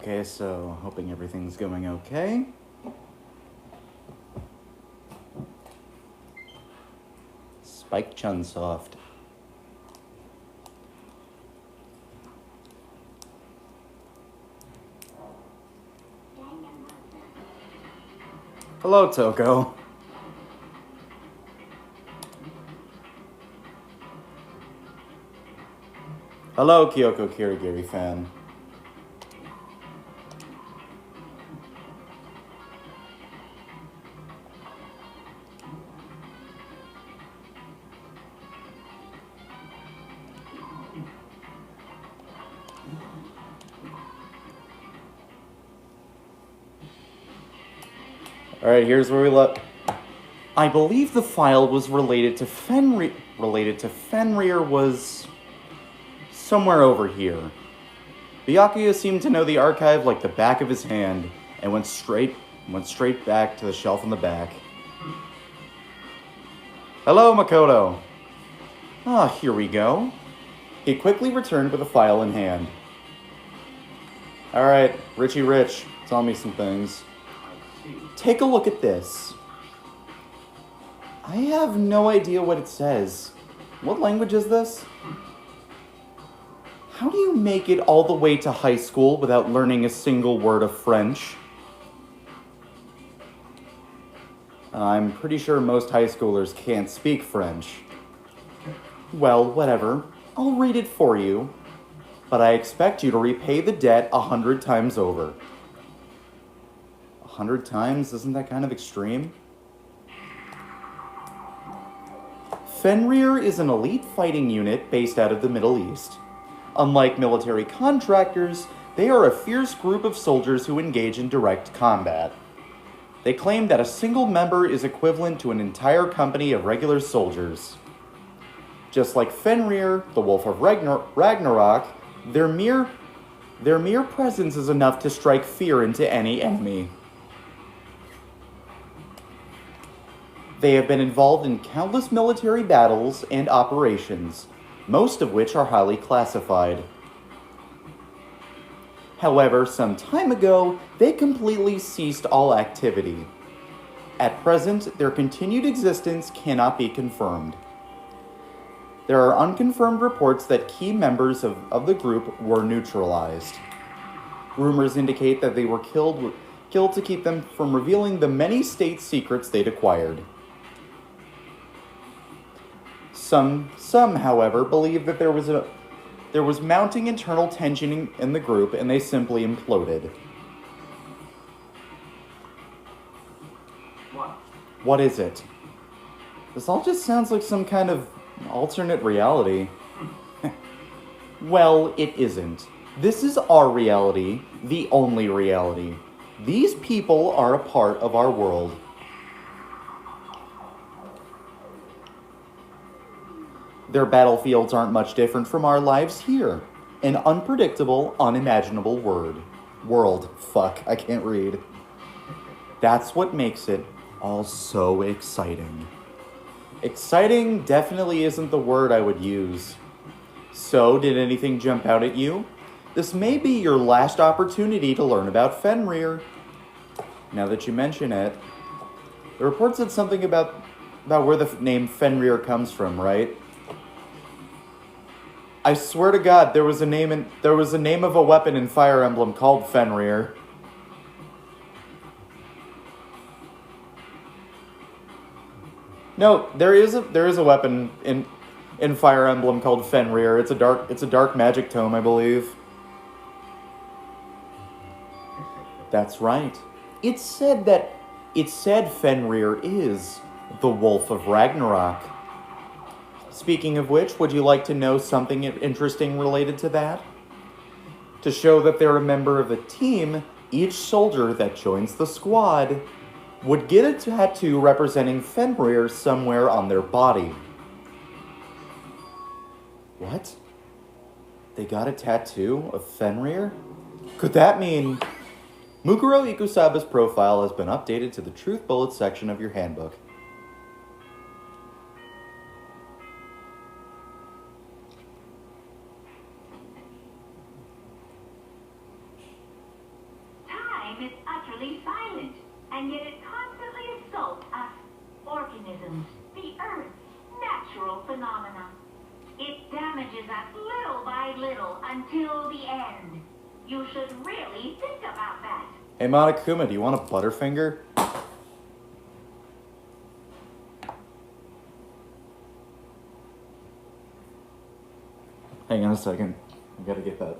Okay, so hoping everything's going okay. Spike Chunsoft. Hello, Toko. Hello, Kyoko Kirigiri fan. Alright, here's where we left. I believe the file was related to Fenrir was somewhere over here. Byakuya seemed to know the archive like the back of his hand and went straight back to the shelf in the back. Hello, Makoto. Ah, here we go. He quickly returned with a file in hand. Alright, Richie Rich, tell me some things. Take a look at this. I have no idea what it says. What language is this? How do you make it all the way to high school without learning a single word of French? I'm pretty sure most high schoolers can't speak French. Well, whatever. I'll read it for you. But I expect you to repay the debt 100 times over. 100 times? Isn't that kind of extreme? Fenrir is an elite fighting unit based out of the Middle East. Unlike military contractors, they are a fierce group of soldiers who engage in direct combat. They claim that a single member is equivalent to an entire company of regular soldiers. Just like Fenrir, the Wolf of Ragnarok, their mere presence is enough to strike fear into any enemy. They have been involved in countless military battles and operations, most of which are highly classified. However, some time ago, they completely ceased all activity. At present, their continued existence cannot be confirmed. There are unconfirmed reports that key members of the group were neutralized. Rumors indicate that they were killed to keep them from revealing the many state secrets they'd acquired. Some, however, believe that there was mounting internal tension in the group and they simply imploded. What is it? This all just sounds like some kind of alternate reality. Well, it isn't. This is our reality, the only reality. These people are a part of our world. Their battlefields aren't much different from our lives here. An unpredictable, unimaginable world. Fuck, I can't read. That's what makes it all so exciting. Exciting definitely isn't the word I would use. So, did anything jump out at you? This may be your last opportunity to learn about Fenrir. Now that you mention it, the report said something about where the name Fenrir comes from, right? I swear to God, there was a name of a weapon in Fire Emblem called Fenrir. No, there is a weapon in Fire Emblem called Fenrir. It's a dark magic tome, I believe. That's right. It said Fenrir is the Wolf of Ragnarok. Speaking of which, would you like to know something interesting related to that? To show that they're a member of a team, each soldier that joins the squad would get a tattoo representing Fenrir somewhere on their body. What? They got a tattoo of Fenrir? Could that mean Mukuro Ikusaba's profile has been updated to the Truth Bullets section of your handbook? time is utterly silent, and yet it constantly assaults us, organisms, the Earth, natural phenomena. It damages us little by little until the end. You should really think about that. Hey, Monokuma, do you want a Butterfinger? Hang on a second. I gotta get that.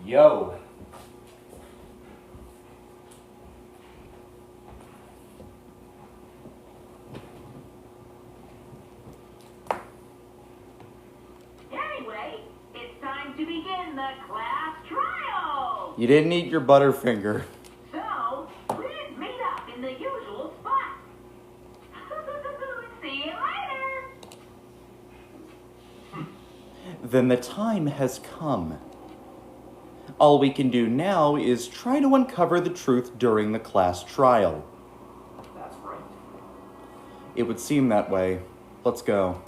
Yo. Anyway, it's time to begin the class trial. You didn't eat your Butterfinger. So, please meet up in the usual spot. See you later. Then the time has come. All we can do now is try to uncover the truth during the class trial. That's right. It would seem that way. Let's go.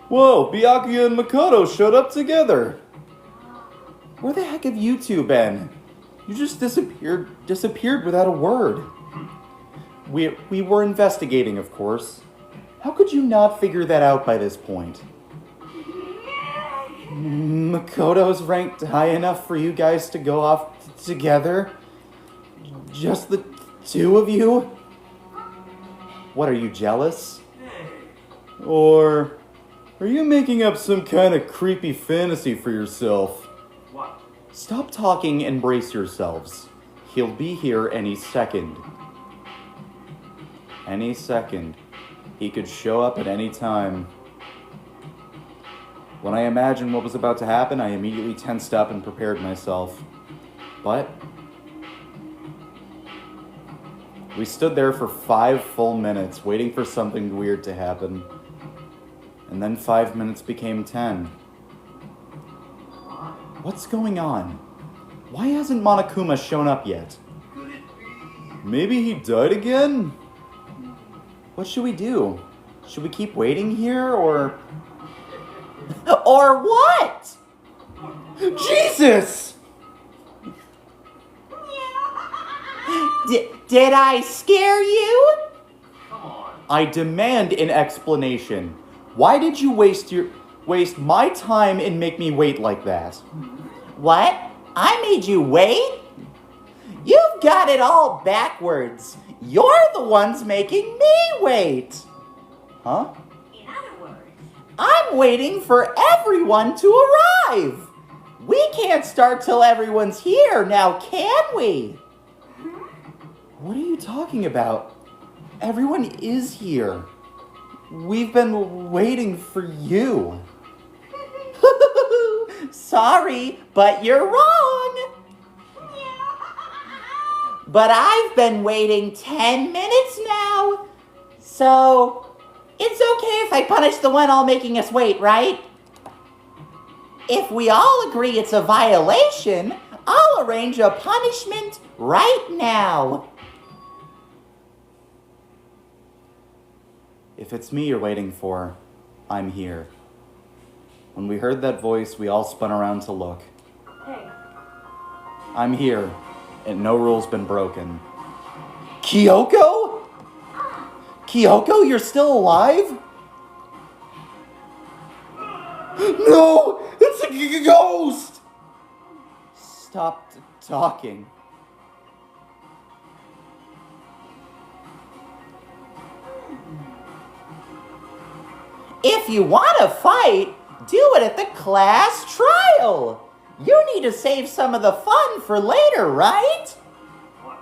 Whoa, Byakuya and Makoto showed up together. Where the heck have you two been? You just disappeared without a word. We were investigating, of course. How could you not figure that out by this point? Makoto's ranked high enough for you guys to go off together? Just the two of you? What, are you jealous? Or are you making up some kind of creepy fantasy for yourself? What? Stop talking and brace yourselves. He'll be here any second. Any second. He could show up at any time. When I imagined what was about to happen, I immediately tensed up and prepared myself. But we stood there for 5 full minutes, waiting for something weird to happen. And then 5 minutes became 10. What's going on? Why hasn't Monokuma shown up yet? Could it be? Maybe he died again? What should we do? Should we keep waiting here, or... Or what? Jesus! Did I scare you? Come on. I demand an explanation. Why did you waste my time and make me wait like that? What? I made you wait? You've got it all backwards. You're the ones making me wait. Huh? In other words, I'm waiting for everyone to arrive. We can't start till everyone's here now, can we? What are you talking about? Everyone is here. We've been waiting for you. Sorry, but you're wrong. But I've been waiting 10 minutes now. So, it's okay if I punish the one all making us wait, right? If we all agree it's a violation, I'll arrange a punishment right now. If it's me you're waiting for, I'm here. When we heard that voice, we all spun around to look. hey, I'm here, and no rule's been broken. Kyoko? Kyoko, you're still alive? No! It's a ghost! Stop talking. If you want to fight, do it at the class trial. You need to save some of the fun for later, right? What?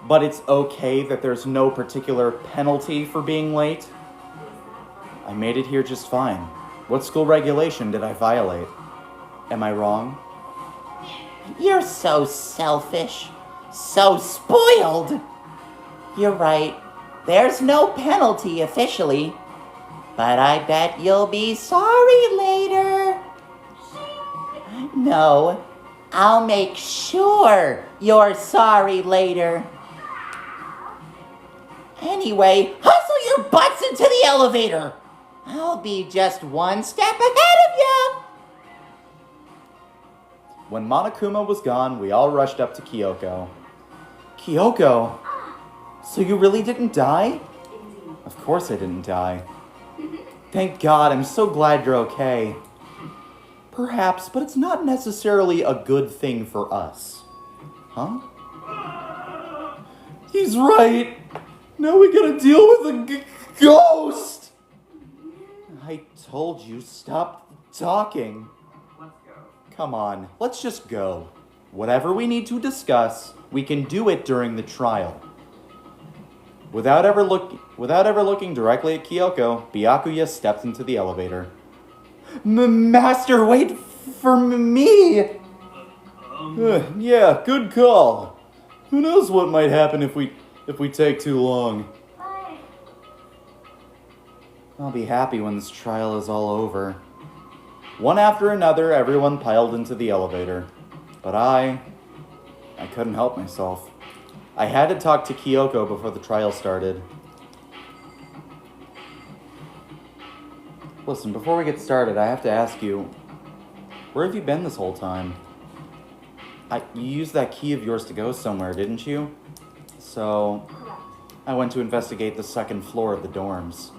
But it's okay that there's no particular penalty for being late? I made it here just fine. What school regulation did I violate? Am I wrong? You're so selfish. So spoiled. You're right. There's no penalty officially. But I bet you'll be sorry later. No, I'll make sure you're sorry later. Anyway, hustle your butts into the elevator. I'll be just one step ahead of you. When Monokuma was gone, we all rushed up to Kyoko. Kyoko? So you really didn't die? Of course I didn't die. Thank God, I'm so glad you're okay. Perhaps, but it's not necessarily a good thing for us. Huh? He's right. Now we gotta deal with a ghost. I told you, stop talking. Let's go. Come on, let's just go. Whatever we need to discuss, we can do it during the trial. Without ever looking directly at Kyoko, Byakuya stepped into the elevator. Master, wait for me! Yeah, good call. Who knows what might happen if we take too long. I'll be happy when this trial is all over. One after another, everyone piled into the elevator. But I couldn't help myself. I had to talk to Kyoko before the trial started. Listen, before we get started, I have to ask you, where have you been this whole time? You used that key of yours to go somewhere, didn't you? So, I went to investigate the second floor of the dorms.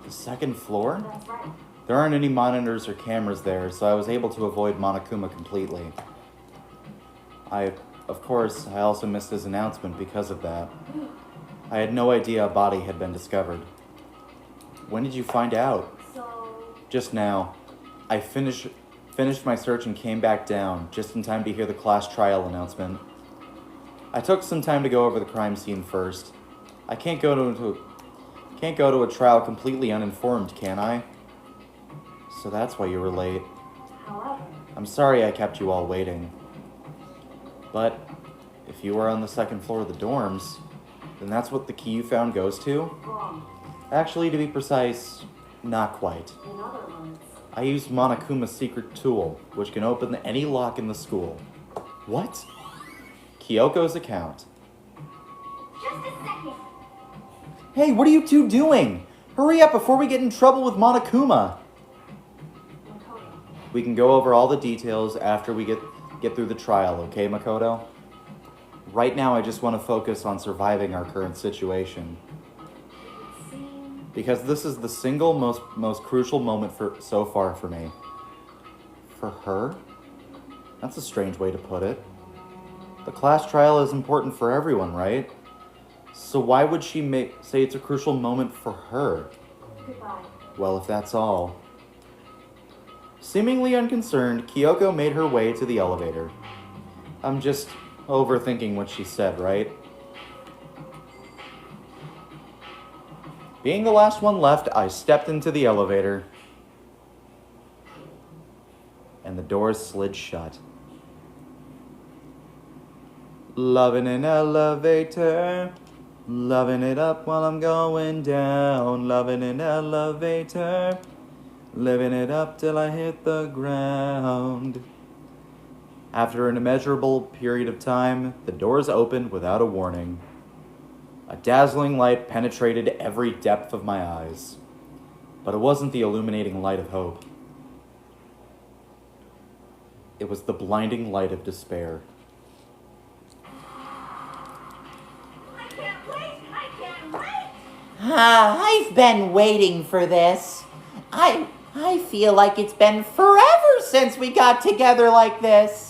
The second floor? That's right. There aren't any monitors or cameras there, so I was able to avoid Monokuma completely. Of course, I also missed his announcement because of that. I had no idea a body had been discovered. When did you find out? So, Just now. I finished my search and came back down, just in time to hear the class trial announcement. I took some time to go over the crime scene first. I can't go to a trial completely uninformed, can I? So that's why you were late. however, I'm sorry I kept you all waiting. But if you were on the second floor of the dorms, then that's what the key you found goes to? wrong. Actually, to be precise, not quite. In other words, I used Monokuma's secret tool, which can open any lock in the school. What? Kyoko's account. just a second. Hey, what are you two doing? Hurry up before we get in trouble with Monokuma. Makoto, We can go over all the details after we get through the trial, okay, Makoto? Right now, I just want to focus on surviving our current situation. it seemed Because this is the single most crucial moment so far for me. For her? That's a strange way to put it. The class trial is important for everyone, right? So why would she say it's a crucial moment for her? goodbye. Well, if that's all. Seemingly unconcerned, Kyoko made her way to the elevator. I'm just overthinking what she said, right? Being the last one left, I stepped into the elevator. And the doors slid shut. Loving an elevator. Loving it up while I'm going down. Loving an elevator. Living it up till I hit the ground. After an immeasurable period of time, the doors opened without a warning. A dazzling light penetrated every depth of my eyes. But it wasn't the illuminating light of hope. It was the blinding light of despair. I can't wait! I can't wait! I've been waiting for this. I feel like it's been forever since we got together like this.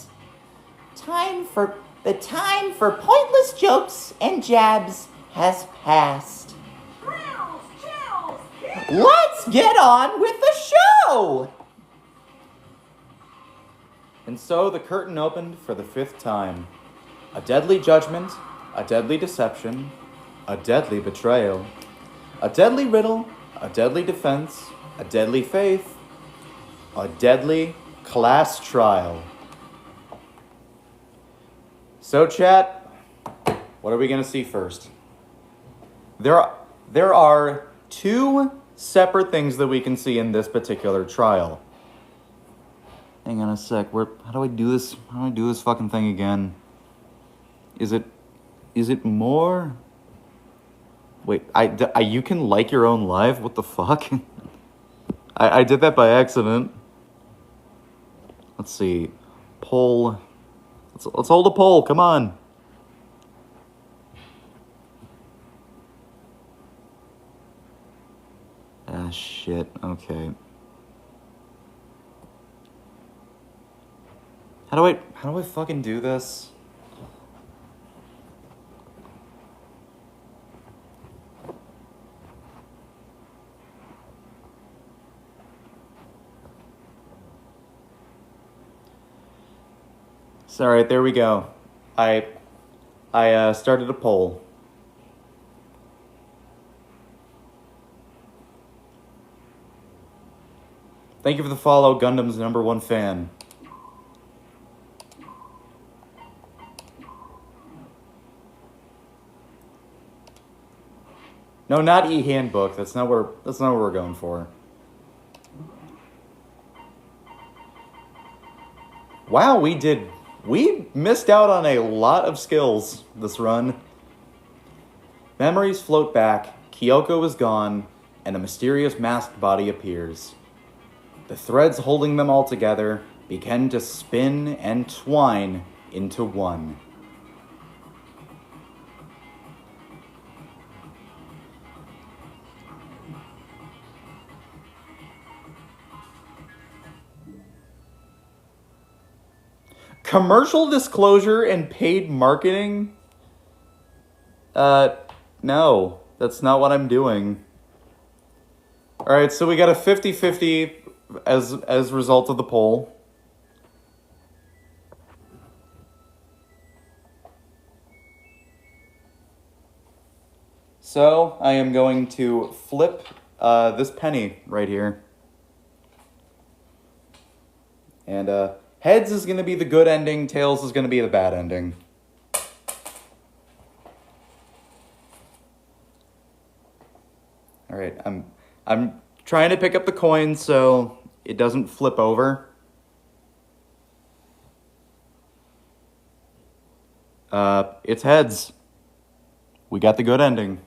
The time for pointless jokes and jabs has passed. Thrills, chills, Let's get on with the show! And so the curtain opened for the 5th time. A deadly judgment, a deadly deception, a deadly betrayal, a deadly riddle, a deadly defense, a deadly faith, a deadly class trial. So, chat, what are we going to see first? There are 2 separate things that we can see in this particular trial. Hang on a sec. How do I do this? How do I do this fucking thing again? Is it more? Wait, you can like your own live? What the fuck? I did that by accident. Let's see. Poll. Let's hold a poll. Come on. Ah, shit. Okay. How do I fucking do this? So, all right, there we go. I started a poll. Thank you for the follow, Gundam's #1 fan. No, not e-handbook. That's not what we're going for. Wow, we missed out on a lot of skills this run. Memories float back, Kyoko is gone, and a mysterious masked body appears. The threads holding them all together begin to spin and twine into one. Commercial disclosure and paid marketing? No, that's not what I'm doing. Alright, so we got a 50-50 as a result of the poll. So, I am going to flip this penny right here. And, heads is going to be the good ending, tails is going to be the bad ending. All right, I'm trying to pick up the coin so it doesn't flip over. It's heads. We got the good ending.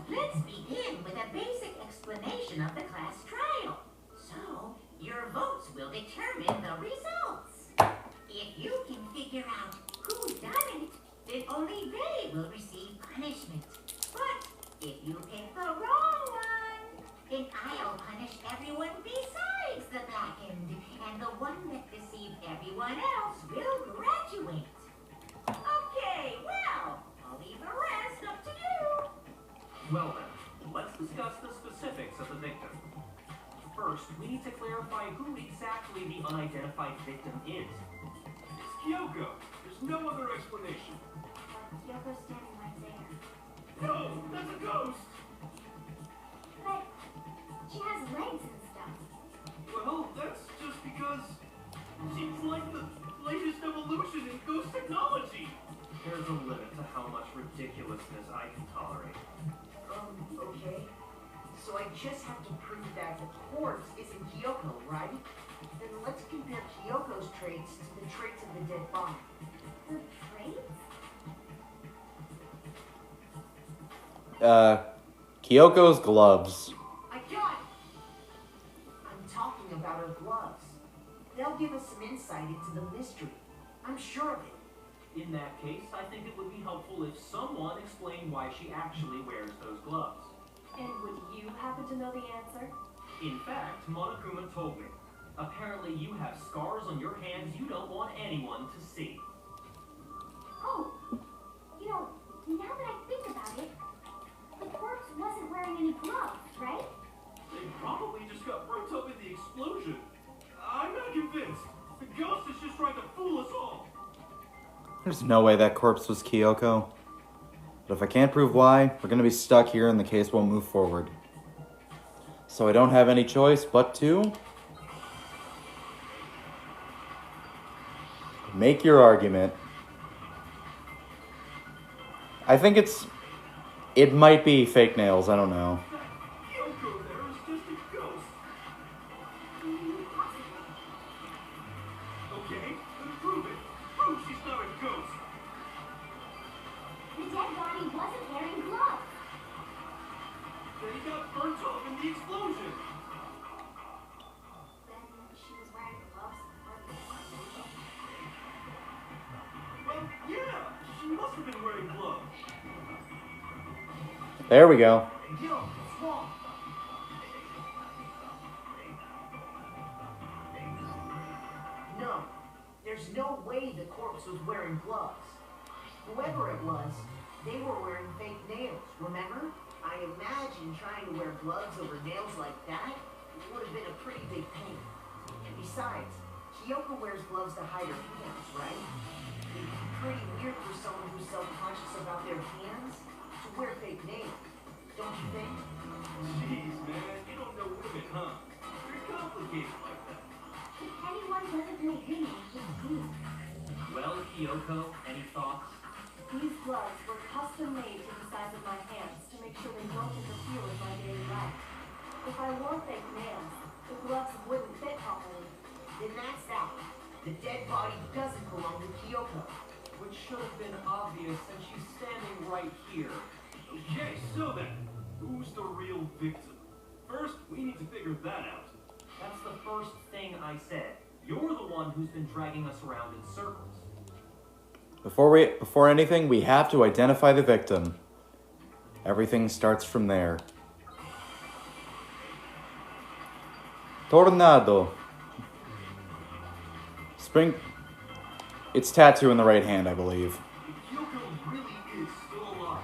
Let's begin with a basic explanation of the class trial. So, your votes will determine the results. If you can figure out who done it, then only they will receive punishment. But if you pick the wrong one, then I'll punish everyone besides the back end, and the one that deceived everyone else will graduate. Okay, well, I'll leave the rest up to you. Well then, let's discuss the specifics of the victim. First, we need to clarify who exactly the unidentified victim is. It's Kyoko. There's no other explanation. Kyoko's standing right there. No, that's a ghost! But she has legs and stuff. Well, that's just because she's like the latest evolution in ghost technology. There's a limit to how much ridiculousness I can tolerate. Okay. So I just have to prove that the corpse isn't Kyoko, right? Then let's compare Kyoko's traits to the traits of the dead body. The traits? Kyoko's gloves. I got it! I'm talking about her gloves. They'll give us some insight into the mystery. I'm sure of it. In that case, I think it would be helpful if someone explained why she actually wears those gloves. And would you happen to know the answer? In fact, Monokuma told me. Apparently you have scars on your hands you don't want anyone to see. Oh, you know, now that I think about it, the corpse wasn't wearing any gloves, right? They probably just got burnt up in the explosion. I'm not convinced. The ghost is just trying to fool us all. There's no way that corpse was Kyoko. But if I can't prove why, we're going to be stuck here and the case won't move forward. So I don't have any choice but to make your argument. I think it might be fake nails. I don't know. Kyoko there is just a ghost. Okay, then prove it. Prove she's not a ghost. The dead body wasn't wearing gloves. They got burnt off in the explosion. Then she was wearing gloves. Well, yeah, she must have been wearing gloves. There we go. Yo, Swamp. No, there's no way the corpse was wearing gloves. Whoever it was, they were wearing fake nails, remember? I imagine trying to wear gloves over nails like that would have been a pretty big pain. And besides, Kyoko wears gloves to hide her hands, right? It'd be pretty weird for someone who's self-conscious about their hands to wear fake nails, don't you think? Jeez, man, you don't know women, huh? They're complicated like that. If anyone doesn't know women, it's you. Well, Kyoko, any thoughts? These gloves were custom made to the size of my hands to make sure they don't interfere with my daily life. If I wore fake nails, the gloves wouldn't fit properly. Then that's that. The dead body doesn't belong to Kyoko. Which should have been obvious since she's standing right here. Okay, so then, who's the real victim? First, we need to figure that out. That's the first thing I said. You're the one who's been dragging us around in circles. Before anything, we have to identify the victim. Everything starts from there. Tornado. Spring. It's tattoo in the right hand, I believe. If Kyoko really is still alive,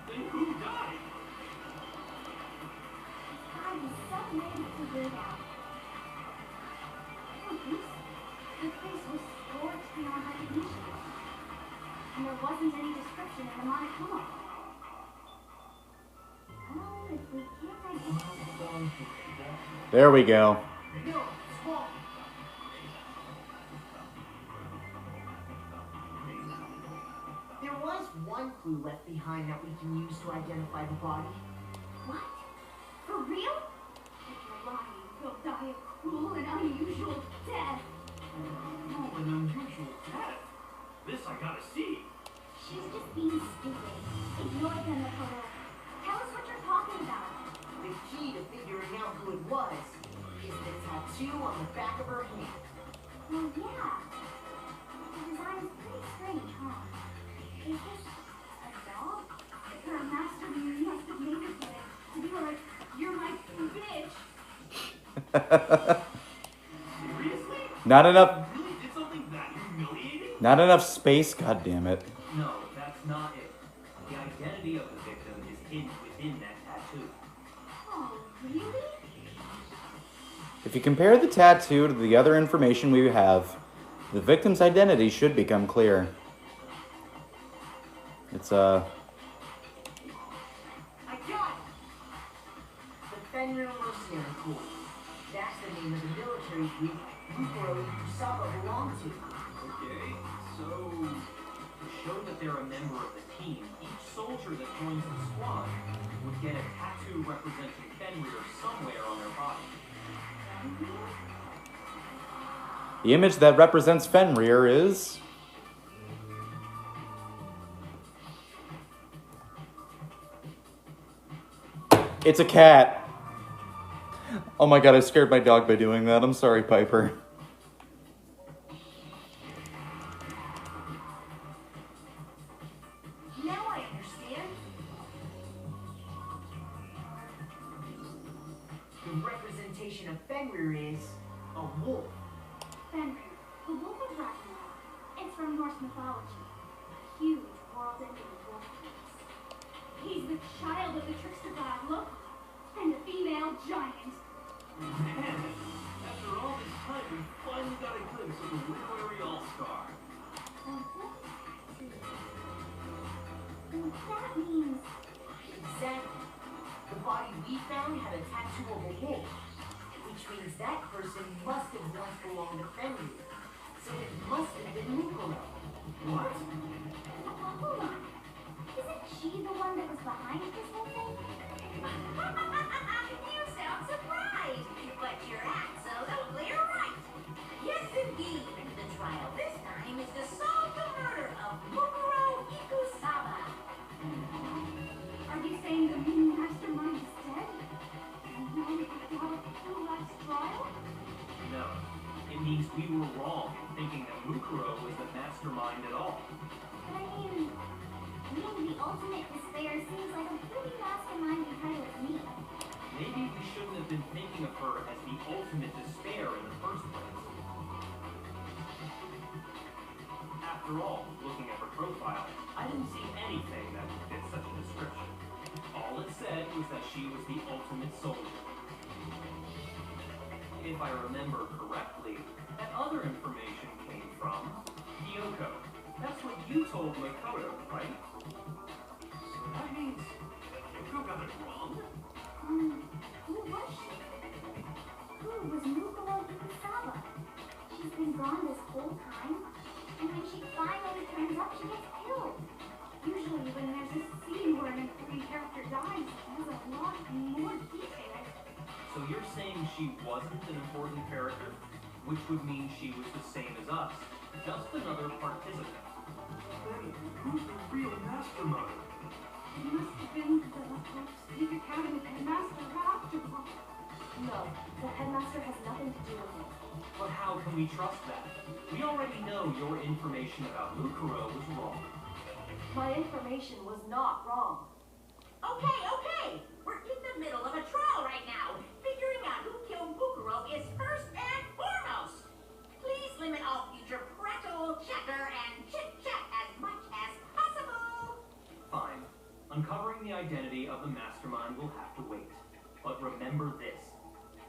then who died? I was so ready to figure it out. The face was scorched beyond recognition. And there wasn't any description in the monochrome. Oh, if we can't identify... There we go. No, Swamp. There was one clue left behind that we can use to identify the body. What? For real? If you're lying, you'll die a cruel and unusual death. Oh, an unusual death. This I gotta see. She's just being stupid. Ignore them, Nicole. Tell us what you're talking about. The key to figuring out who it was is the tattoo on the back of her hand. Well, yeah. The design is pretty strange, huh? Is this a dog? Her master must have made it to be like, you're my bitch. Seriously? Not enough. You really did something that humiliating? Not enough space. God damn it. No, that's not it. The identity of the victim is hidden within that tattoo. Oh, really? If you compare the tattoo to the other information we have, the victim's identity should become clear. It's I got it! The Fenrir Mercenary Corps. That's the name of the military group Mukuro and Kusaba belong to. Okay, so... To show that they're a member of the team, each soldier that joins the squad would get a tattoo representing Fenrir somewhere on their body. the image that represents Fenrir is it's a cat. Oh my god, I scared my dog by doing that. I'm sorry, Piper. Now I understand. The representation of Fenrir is a wolf. Fenrir, the wolf of Ragnarok. It's from Norse mythology. A huge world-ending wolf beast. He's the child of the trickster god, look, and the female giant. Man, after all this time, we finally got a glimpse of the literary all-star. That means Exactly. The body we found had a tattoo of a wolf, which means that person must have once belonged to Fenrir. So it must have been Mukuro. What? hold on. Isn't she the one that was behind this whole thing? You sound surprised, but you're absolutely right. Yes, indeed. The trial this time is to solve the murder of Mukuro Ikusaba. Are you saying the main mastermind is dead? And we only have to have a full last trial? No. It means we were wrong in thinking that Mukuro was the mastermind at all. But I mean, being the ultimate despair seems like a pretty mastermind title to me. Maybe we shouldn't have been thinking of her as the ultimate despair in the first place. After all, looking at her profile, I didn't see anything that would fit such a description. All it said was that she was the ultimate soldier. If I remember correctly, that other information came from Kyoko. That's what you told Makoto, right? So that means Kyoko got it wrong? Who was she? Who was Mukuro Ikusaba? She's been gone this whole time, and when she finally turns up, she gets killed. Usually when there's a scene where an important character dies, there's a lot more detail. So you're saying she wasn't an important character? Which would mean she was the same as us. Just another participant. Then who's the real mastermind? It must have been the Sneak Academy headmaster after all. No, the headmaster has nothing to do with it. But how can we trust that? We already know your information about Mukuro was wrong. My information was not wrong. Okay. We're in the middle of a trial right now. Figuring out who killed Mukuro is first and foremost. Please limit all future prattle, chatter, and chit-chat as much as possible. Fine. Uncovering the identity of the mastermind will have to wait. But remember this.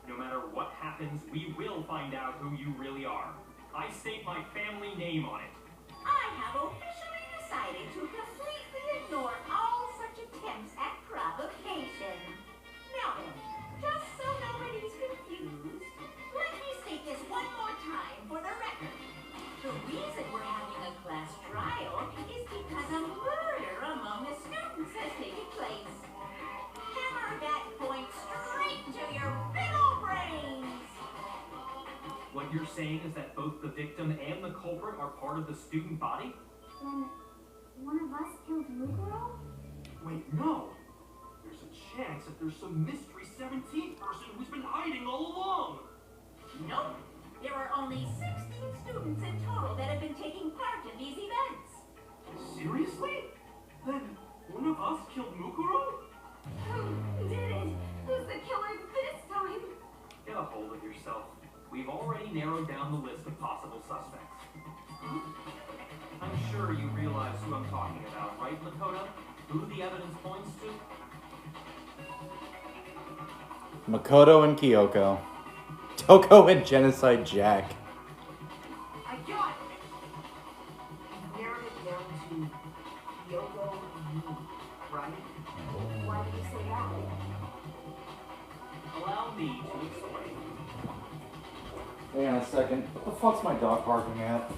No matter what happens, we will find out who you really are. I state my family name on it. I have officially decided to completely ignore all such attempts at provocation. Now then, just so nobody's confused, let me state this one more time for the record. The reason we're having a class trial is because a murder among the students has taken place. Hammer that point straight to your big old brains! What you're saying is that both the victim and the culprit are part of the student body? Then, one of us killed Mukuro? Wait, no! There's a chance that there's some mystery 17th person who's been hiding all along! Nope. There are only 16 students in total that have been taking part in these events. Seriously? Then one of us killed Mukuro? Who did it? Who's the killer this time? Get a hold of yourself. We've already narrowed down the list of possible suspects. I'm sure you realize who I'm talking about, right, Makoto? Who the evidence points to? Makoto and Kyoko. Toko and Genocide Jack. I got it! You narrowed it down to Kyoko and me, right? Why do you say that? Allow me to explain. Hang on a second. What the fuck's my dog barking at?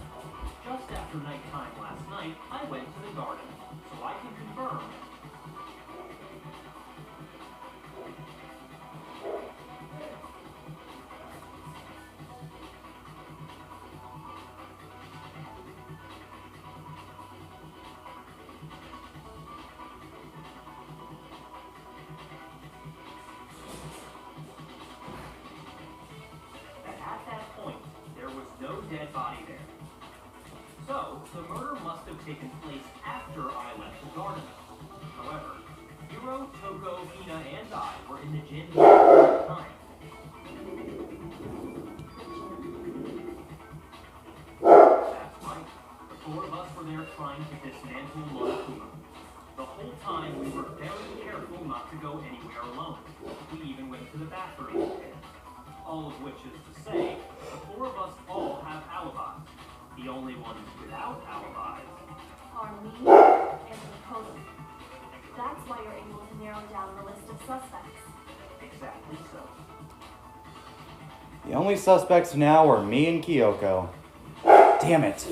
Just after nighttime last night, I went to the garden, so I can confirm. At that point, there was no dead body there. So, the murder must have taken place after I left the garden. However, Hiro, Toko, Hina, and I were in the gym the entire time. That's right. The four of us were there trying to dismantle Monokuma. The whole time we were very careful not to go anywhere alone. We even went to the bathroom together. All of which is to say, the four of us all have alibis. The only ones without alibis Are me and Makoto. That's why you're able to narrow down the list of suspects. exactly so. The only suspects now are me and Kyoko. Damn it.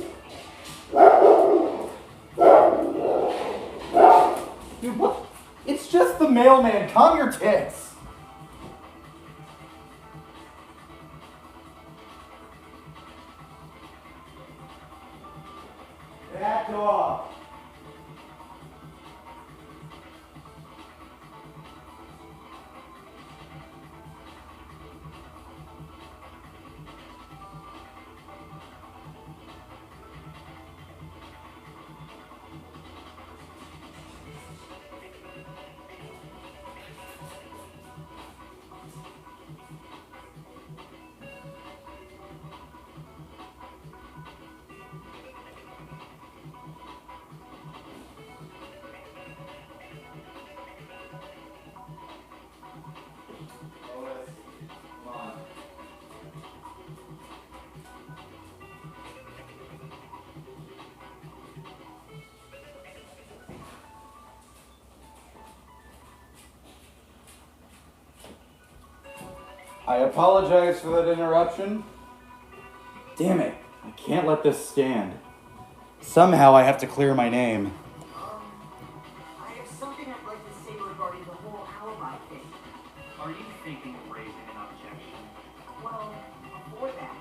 Dude, what? It's just the mailman. Calm your tits. Back off. I apologize for that interruption. Damn it, I can't let this stand. Somehow I have to clear my name. I have something I'd like to say regarding the whole alibi thing. Are you thinking of raising an objection? Well, before that,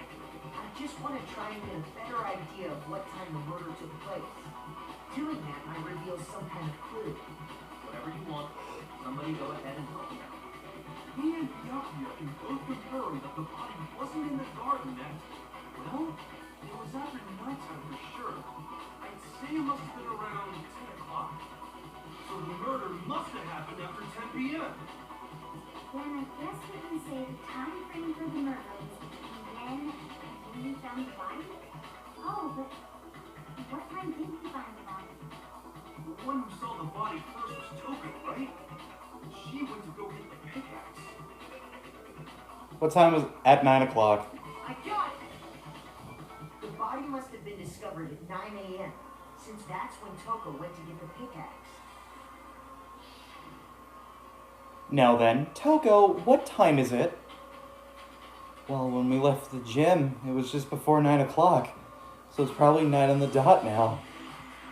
I just want to try and get a better idea of what time the murder took place. Doing that might reveal some kind of clue. Whatever you want, somebody go ahead and help me out. Me and Kyoko can both confirm that the body wasn't in the garden at, well, it was after nighttime for sure. I'd say it must have been around 10 o'clock. So the murder must have happened after 10 p.m. Then I guess we can say the time frame for the murder was between then and when we found the body? Oh, but what time did we find the body? The one who saw the body first was Kyoko, right? She went to go get the pickaxe. What time was at 9 o'clock? I got it! The body must have been discovered at 9 a.m., since that's when Toko went to get the pickaxe. Now then, Toko, what time is it? Well, when we left the gym, it was just before 9 o'clock. So it's probably 9 on the dot now.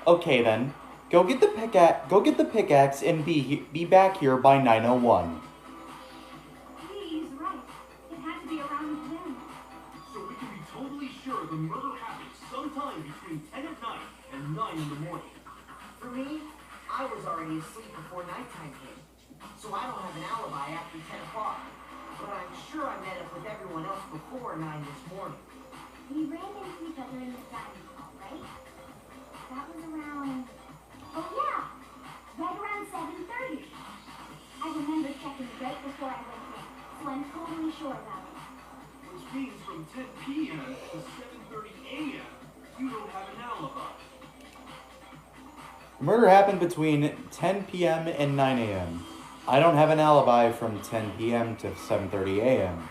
Okay then, go get the pickaxe and be back here by 9:01. He's right. It had to be around then. So we can be totally sure the murder happened sometime between 10 at night and 9 in the morning. For me, I was already asleep before nighttime came, so I don't have an alibi after 10 o'clock. But I'm sure I met up with everyone else before 9 this morning. We ran into each other in the dining hall, right? That was around... Oh yeah! Right around 7:30. I remember checking right before I went in, so I'm totally sure about it. Which means from 10 p.m. to 7:30 a.m., you don't have an alibi. The murder happened between 10 p.m. and 9 a.m. I don't have an alibi from 10 p.m. to 7:30 a.m.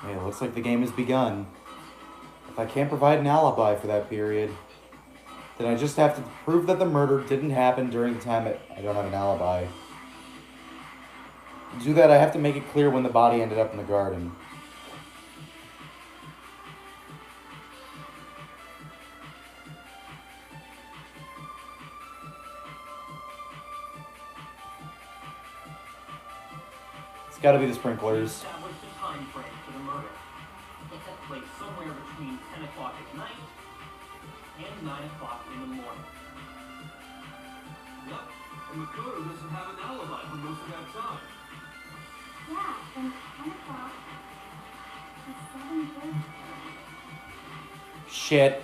Hey, it looks like the game has begun. If I can't provide an alibi for that period, then I just have to prove that the murder didn't happen during the time I don't have an alibi. To do that, I have to make it clear when the body ended up in the garden. It's gotta be the sprinklers. Established a time frame for the murder. It took place somewhere between 10 o'clock at night and 9 o'clock in the morning. Yep, and Makoto doesn't have an alibi for most of that time. Yeah, from 10 o'clock to 7:30. Shit.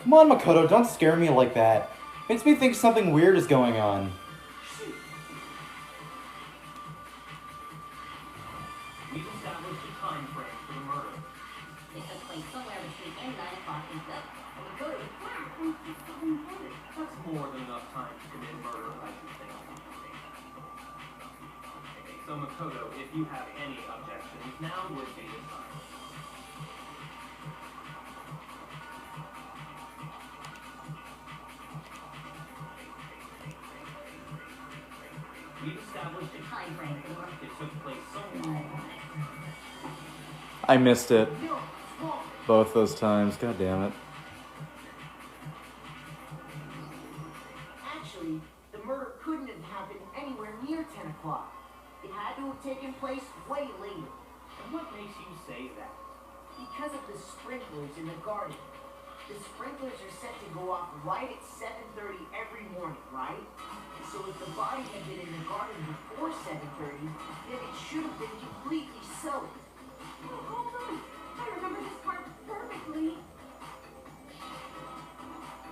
Come on, Makoto, don't scare me like that. Makes me think something weird is going on. We've established a time frame for the murder. It took place somewhere between 9 o'clock and 7. Yeah, from 7:30. That's more than enough time to commit murder, I should think. So Makoto, if you have any objections, now would be the time. We've established a time frame for the murder. It took place somewhere. I missed it No, wrong. both those times. God damn it. Actually, The murder couldn't have happened anywhere near 10 o'clock. It had to have taken place way later. And what makes you say that? Because of the sprinklers in the garden. The sprinklers are set to go off right at 7:30 every morning, right? So if the body had been in the garden before 7:30, then it should have been completely soaked. Oh, hold on. I remember this part perfectly.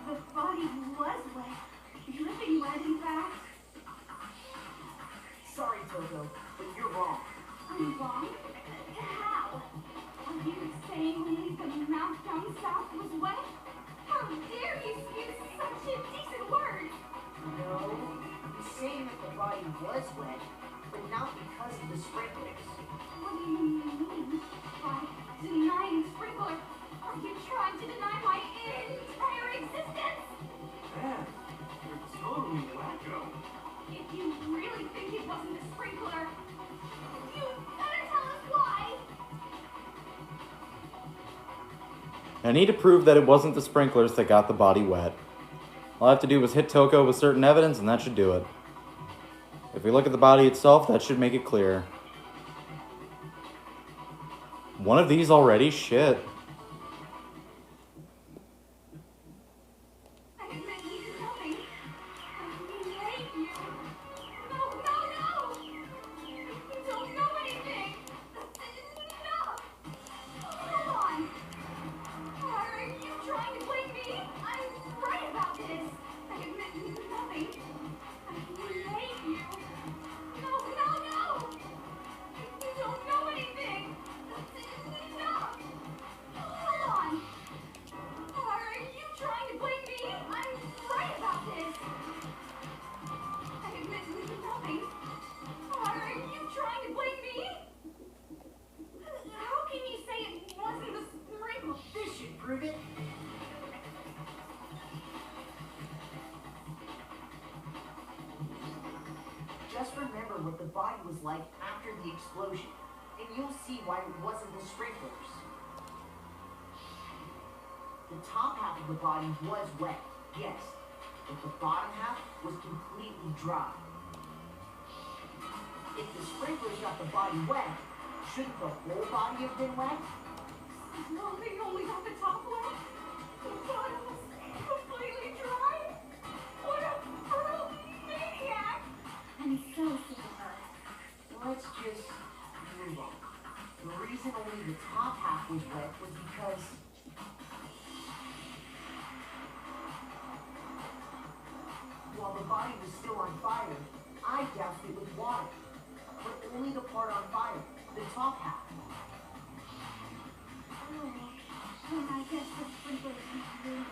The body was wet. Dripping wet, in fact. Sorry, Toto, but you're wrong. I'm wrong? How? Are you saying only the mouth down south was wet? How dare you use such indecent words? No, I'm saying that the body was wet, but not because of the sprinklers. What do you mean? By denying sprinkler? Are you trying to deny my entire existence? Man, you're totally wacko. If you really think it wasn't the sprinkler, you better tell us why. I need to prove that it wasn't the sprinklers that got the body wet. All I have to do is hit Toko with certain evidence, and that should do it. If we look at the body itself, that should make it clear. One of these already? Shit. I admit you did nothing. I hate you. No, no, no! You don't know anything! Enough! Hold on! Are you trying to blame me? I'm right about this! I admit you did nothing. I hate you! No, no, no! You don't know anything! Enough! Hold on! Are you trying to blame me? I'm right about this! I admit you did nothing. Are you trying to blame me? How can you say it wasn't the sprinkle? This should prove it. Just remember what the body was like after the explosion, and you'll see why it wasn't the sprinklers. The top half of the body was wet, yes, but the bottom half was completely dry. If the sprinklers got the body wet, shouldn't the whole body have been wet? No, they only got the top wet. The bottom was completely dry. What a cruel maniac! I'm so sick of her. Let's just move on. The reason only the top half was wet was because while the body was still on fire, I doused it with water. But only the part on fire, the top half. Then I guess the sprinklers didn't.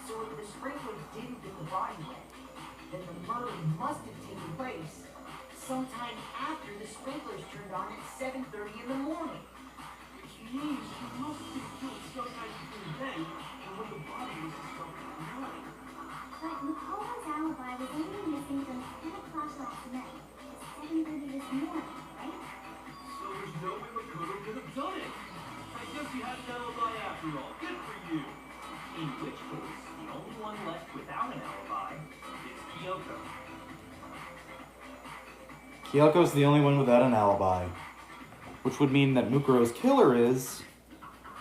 So if the sprinklers didn't get the body wet, then the murder must have taken place sometime after the sprinklers turned on at 7:30 in the morning. Which means you must have been killed sometime between then and when the body was discovered at night. But Nicole's alibi was only missing from 10 o'clock last night to 7:30 this morning, right? So there's no way Makoto could have done it. I guess he had an alibi after all. Good for you. In which case, the only one left without an alibi is Kyoko. Kyoko's the only one without an alibi. Which would mean that Mukuro's killer is...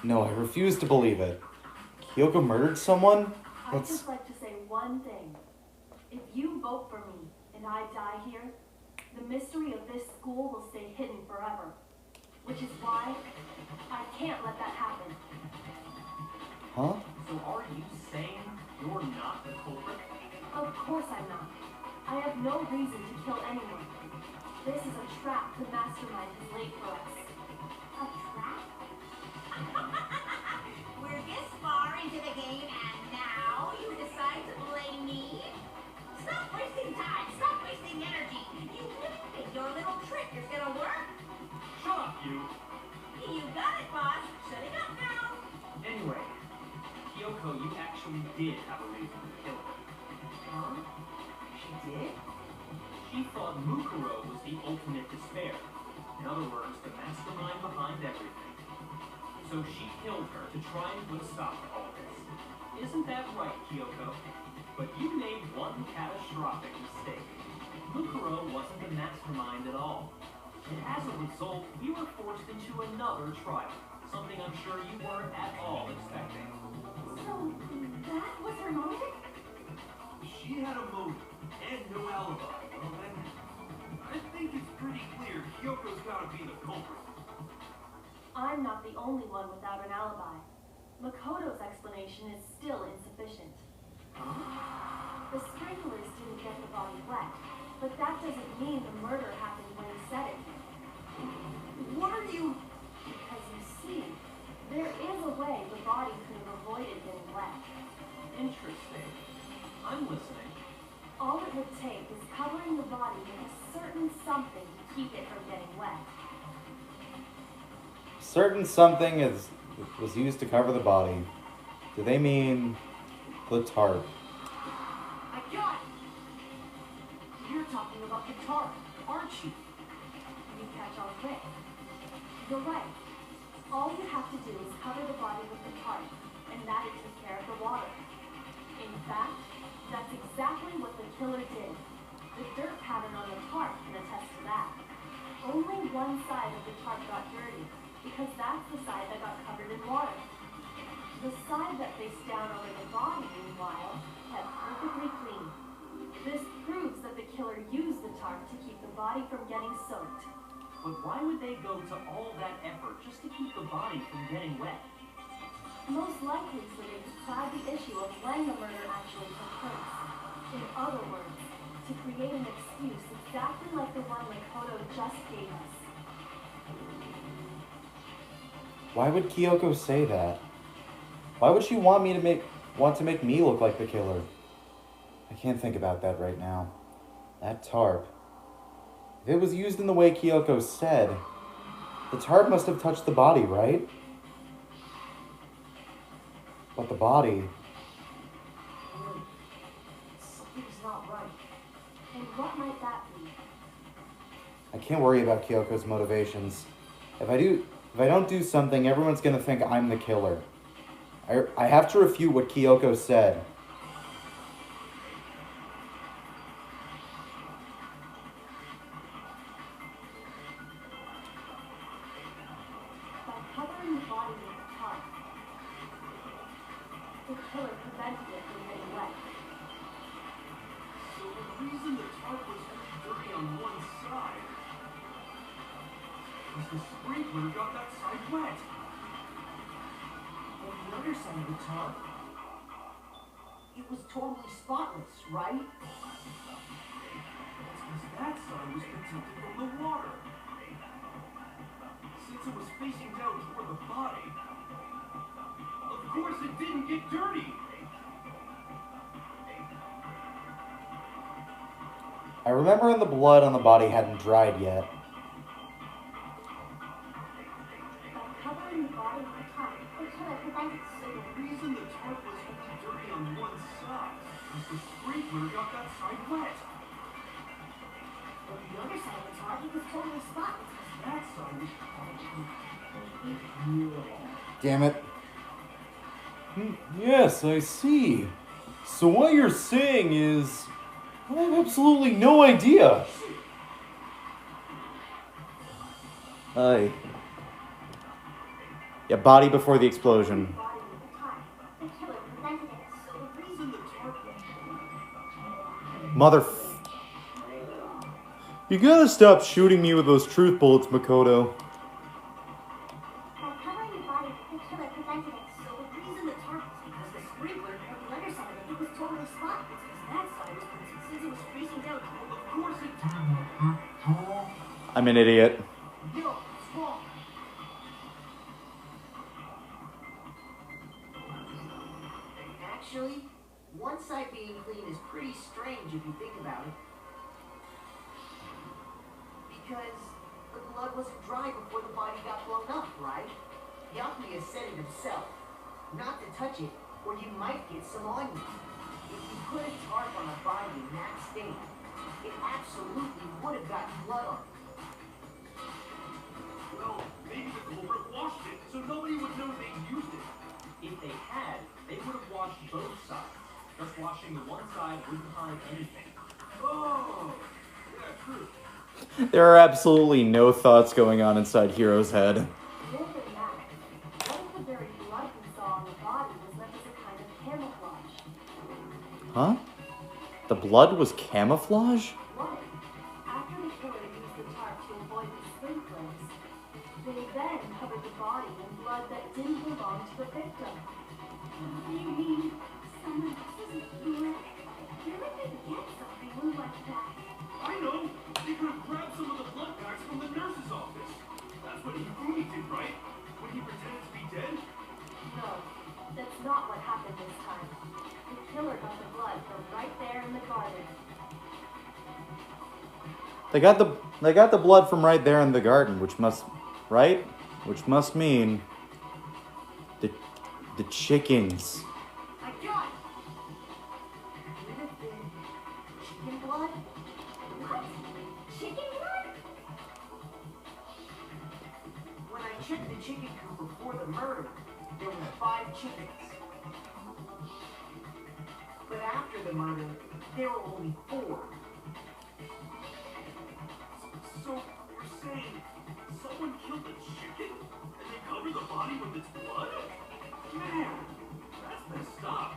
No, I refuse to believe it. Kyoko murdered someone? I'd just like to say one thing. If you vote for me and I die here, the mystery of this school will stay hidden forever. Which is why I can't let that happen. Huh? So are you saying you're not the culprit? Of course I'm not. I have no reason to kill anyone. This is a trap the mastermind has laid for us. A trap? We're this far into the game and now you decide to blame me? Stop wasting time! Stop wasting energy! You really think your little trick is gonna work? Shut up, you! You got it, boss! Shut it up now! Anyway, Kyoko, you actually did have a reason to kill her. Huh? She did? She thought Mukuro was the ultimate despair. In other words, the mastermind behind everything. So she killed her to try and put a stop to all this. Isn't that right, Kyoko? But you made one catastrophic mistake. Mukuro wasn't the mastermind at all. And as a result, we were forced into another trial. Something I'm sure you weren't at all expecting. So, that was her motive? She had a motive and no alibi. Well, then, I think it's pretty clear Kyoko's gotta be the culprit. I'm not the only one without an alibi. Makoto's explanation is still insufficient. The sprinklers didn't get the body wet, but that doesn't mean the murder happened when he said it. What are you... Because you see, there is a way the body could have avoided getting wet. Interesting. I'm listening. All it would take is covering the body with a certain something to keep it from getting wet. Certain something was used to cover the body. Do they mean the tarp? I got it! You're talking about the tarp, aren't you? You catch on quick. You're right. All you have to do is cover the body with the tarp, and that'll take care of the water. In fact, that's exactly what the killer did. The dirt pattern on the tarp can attest to that. Only one side of the tarp got dirty, because that's the side that got covered in water. The side that faced down over the body, meanwhile, kept perfectly clean. This proves that the killer used the tarp to keep the body from getting soaked. But why would they go to all that effort just to keep the body from getting wet? Most likely so they could cloud the issue of when the murder actually took place. In other words, to create an excuse exactly like the one Makoto just gave us. Why would Kyoko say that? Why would she want to make me look like the killer? I can't think about that right now. That tarp. If it was used in the way Kyoko said, the tarp must have touched the body, right? But the body... Something's not right. And what might that be? I can't worry about Kyoko's motivations. If I don't do something, everyone's gonna think I'm the killer. I have to refute what Kyoko said. By covering the body with the tarp, the killer prevented it from getting wet. So the reason the tarp was only dirty on one side was the sprinkler got that side wet. On the other side of the tarp, it was totally spotless, right? That's because that side was protected from the water. Since it was facing down toward the body, of course it didn't get dirty. I remember when the blood on the body hadn't dried yet. By covering the body with the tarp, the killer prevented So the reason the tarp was only dirty on one side was the sprinkler got that side wet. On the other side of the tarp, it was totally spotless. That side was Damn it. Yes, I see. So what you're saying is... I have absolutely no idea. Aye. Yeah, body before the explosion. body with the tarp. The killer prevented it. So the reason the tarp Mother... You gotta stop shooting me with those truth bullets, Makoto. By covering the body, the killer prevented it. So the reason the tarp was because the sprinkler on the other side of it was totally spotless. Because that side was protected since it was facing down toward the course it I'm an idiot. No, it's wrong. Actually, one side being clean is pretty strange if you think about it. Because the blood wasn't dry before the body got blown up, right? Yakuya said it himself. Not to touch it, or you might get some on you. If you put a tarp on a body in that state, it absolutely would have gotten blood on it. Well, maybe the culprit washed it so nobody would know they used it. If they had, they would have washed both sides. Just washing the one side wouldn't hide anything. Oh, yeah, true. There are absolutely no thoughts going on inside Hiro's head. More than that, what if the very blood we saw on the body was meant as a kind of camouflage? Huh? The blood was camouflage? What? After the killer used the tarp to avoid the sprinklers, they then covered the body in blood that didn't belong to the victim. You mean someone else's blood? Where would they get something like that? I know. They could have grabbed some of the blood packs from the nurse's office. That's what Hifumi did, right? When he pretended to be dead? No, that's not what happened this time. The killer got the blood from right there in the garden. They got the blood from right there in the garden, which must mean the chickens. I got it! Could have been chicken blood? What? Chicken blood? When I checked the chicken coop before the murder, there were 5 chickens. But after the murder, there were only 4. So, you're saying someone killed a chicken and they covered the body with its blood? Man, that's messed up.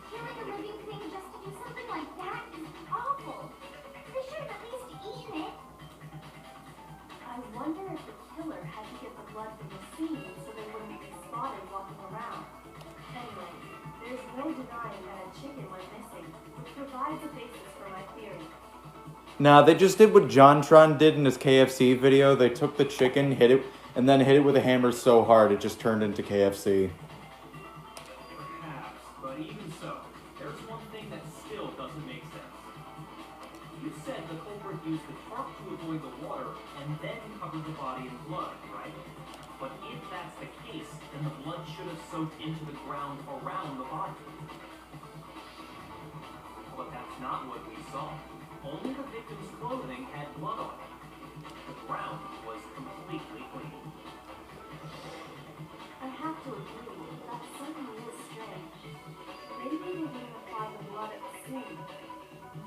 Killing a living thing just to do something like that is awful. They should have at least eaten it. I wonder if the killer had to get the blood from the scene so they wouldn't be spotted walking around. Anyway, there's no denying that a chicken went missing, which provides a basis for my theory. Nah, they just did what JonTron did in his KFC video. They took the chicken, hit it, and then hit it with a hammer so hard it just turned into KFC. Perhaps, but even so, there's one thing that still doesn't make sense. You said the culprit used the tarp to avoid the water and then covered the body in blood, right? But if that's the case, then the blood should have soaked into the ground around the body. But that's not what we saw. Only the victim's clothing had blood on it. The ground was completely clean. I have to agree, that certainly is strange. Maybe they didn't apply the blood at the scene.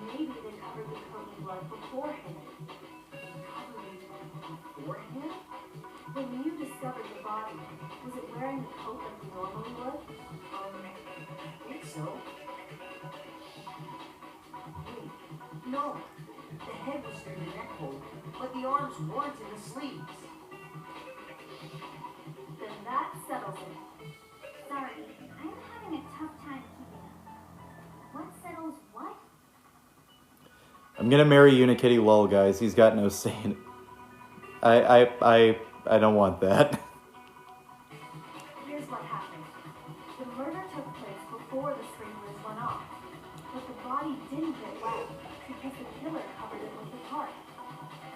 Maybe they covered the coat in blood beforehand. Covered beforehand? When you discovered the body, was it wearing the coat like you normally would? I think so. Wait, no. The head was through the neck hole, but the arms weren't in the sleeves. Then that settles it. Sorry, I'm having a tough time keeping up. What settles what? I'm gonna marry Unikitty Lull, guys. He's got no say in it. I don't want that. Here's what happened. The murder took place before the sprinklers went off. But the body didn't get wet because the killer covered it with the tarp.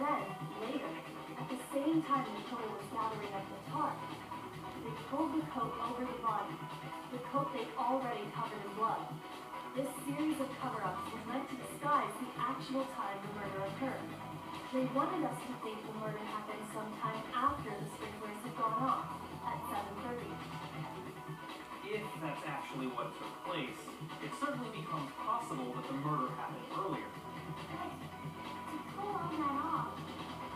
Then, later, at the same time the killer was gathering up the tarp, they pulled the coat over the body, the coat they'd already covered in blood. This series of cover-ups was meant to disguise the actual time the murder occurred. They wanted us to think the murder happened sometime after the sprinklers had gone off, at 7:30. If that's actually what took place, it certainly becomes possible that the murder happened earlier. But to pull all that off,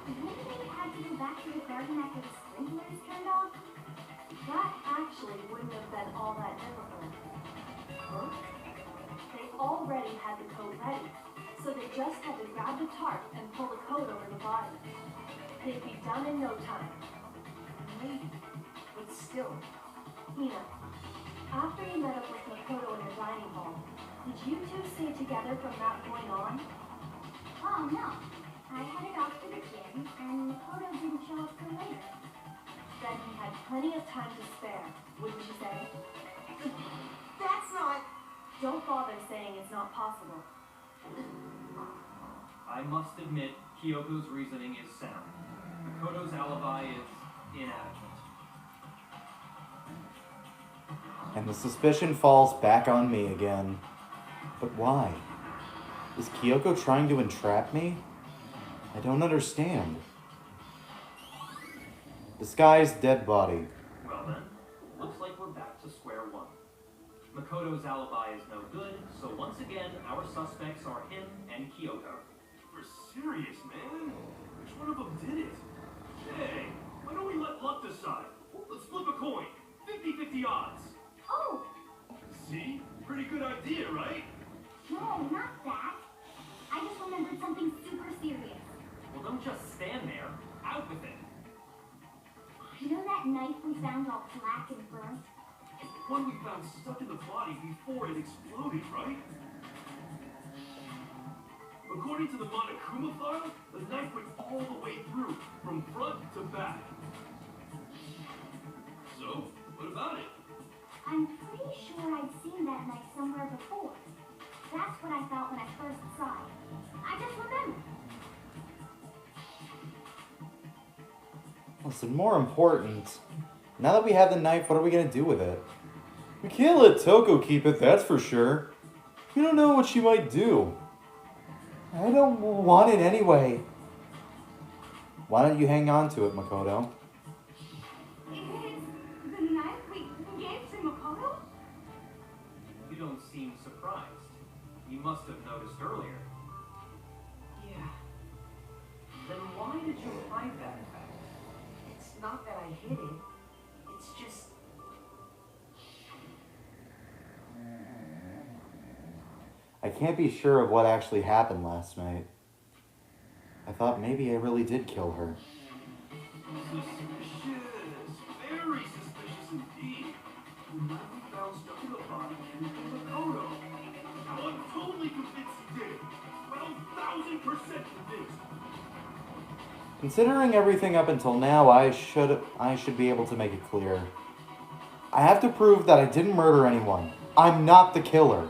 wouldn't they have to go back to the garden after the sprinklers turned off? That actually wouldn't have been all that difficult. Huh? They already had the coat ready, so they just had to grab the tarp and pull the coat over the body. They'd be done in no time. Maybe, but still. Hina, after you met up with Makoto in the dining hall, did you two stay together from that point on? Oh no. I headed off to the gym, and Makoto didn't show up till later. Then he had plenty of time to spare, wouldn't you say? That's not... Don't bother saying it's not possible. I must admit, Kyoko's reasoning is sound. Makoto's alibi is inadequate. And the suspicion falls back on me again. But why? Is Kyoko trying to entrap me? I don't understand. Disguised dead body. Well then, looks like we're back to square one. Makoto's alibi is no good, so once again, our suspects are him and Kyoko. We're serious, man. Which one of them did it? Hey, why don't we let luck decide? Let's flip a coin. 50-50 odds. Oh, See? Pretty good idea, right? no, not that. I just remembered something super serious. Well, don't just stand there. Out with it. You know that knife we found all black and burnt? It's the one we found stuck in the body before it exploded, right? According to the Monokuma file, the knife went all the way through, from front to back. So, what about it? I'm pretty sure I'd seen that knife somewhere before. That's what I thought when I first saw it. I just remembered. Listen, more important, now that we have the knife, what are we going to do with it? We can't let Toko keep it, that's for sure. We don't know what she might do. I don't want it anyway. Why don't you hang on to it, Makoto? It's the knife we gave to Makoto? You don't seem surprised. You must have noticed earlier. Yeah, Then why did you hide that fact? it's not that I hid it. It's just... I can't be sure of what actually happened last night. I thought maybe I really did kill her. Suspicious. Very suspicious indeed. The knife we found stuck in the body came from Makoto. Now I'm totally convinced he did it. 1,000% convinced. Considering everything up until now, I should be able to make it clear. I have to prove that I didn't murder anyone. I'm not the killer.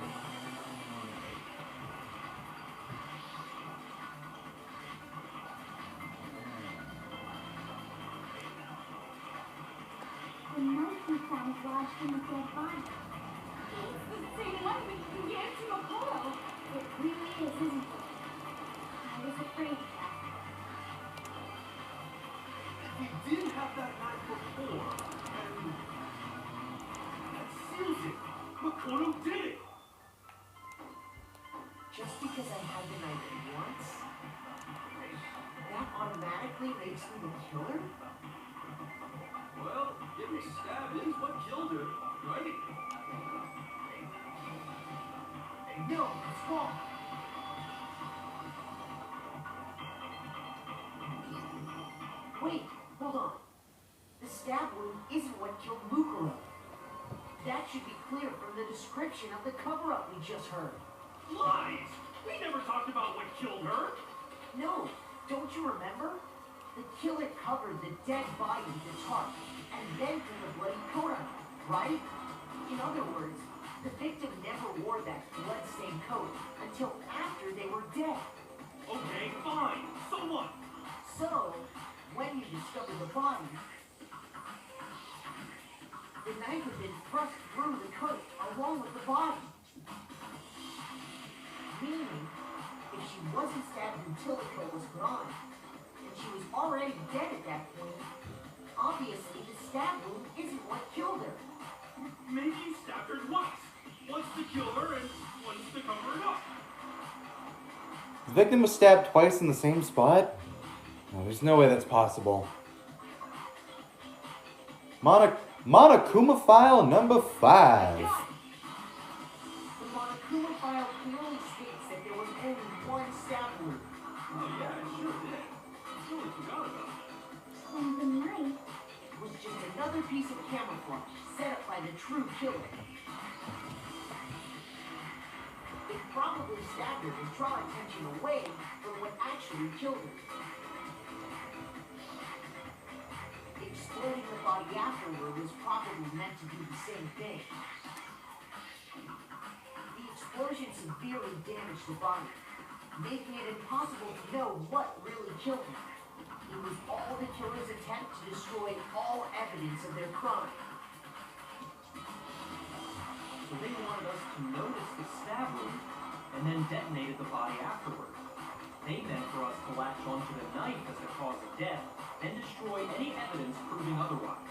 The knife we found lodged in the dead body. It's the same one we gave to Makoto. It really is, isn't it? I was afraid of that. If we didn't have that knife before, and that seals it. Makoto did it. Just because I had the knife once, that automatically makes me the killer? Well, getting stabbed is what killed her, right? No, it's wrong. Wait, hold on. The stab wound isn't what killed Mukuro. That should be clear from the description of the cover-up we just heard. Lies! We never talked about what killed her. No, don't you remember? The killer covered the dead body with the tarp and then threw the bloody coat on it, right? In other words, the victim never wore that blood-stained coat until after they were dead. Okay, fine. So what? So, when you discover the body, the knife had been thrust through the coat along with the body. Meaning, if she wasn't stabbed until the coat was put on, and she was already dead at that point, obviously the stab wound isn't what killed her. Maybe you stabbed her twice. Once to kill her and once to cover it up. The victim was stabbed twice in the same spot? No, there's no way that's possible. Monokuma file number 5. The Monokuma file clearly states that there was only one stab wound. Oh yeah, it sure did. Totally forgot about that. And the knife, Was just another piece of camouflage set up by the true killer. They probably stabbed her to draw attention away from what actually killed her. Exploding the body afterward was probably meant to do the same thing. The explosion severely damaged the body, making it impossible to know what really killed her. It was all the killer's attempt to destroy all evidence of their crime. So they wanted us to notice the stab wound and then detonated the body afterward. They meant for us to latch onto the knife as the cause of death and destroy any evidence proving otherwise.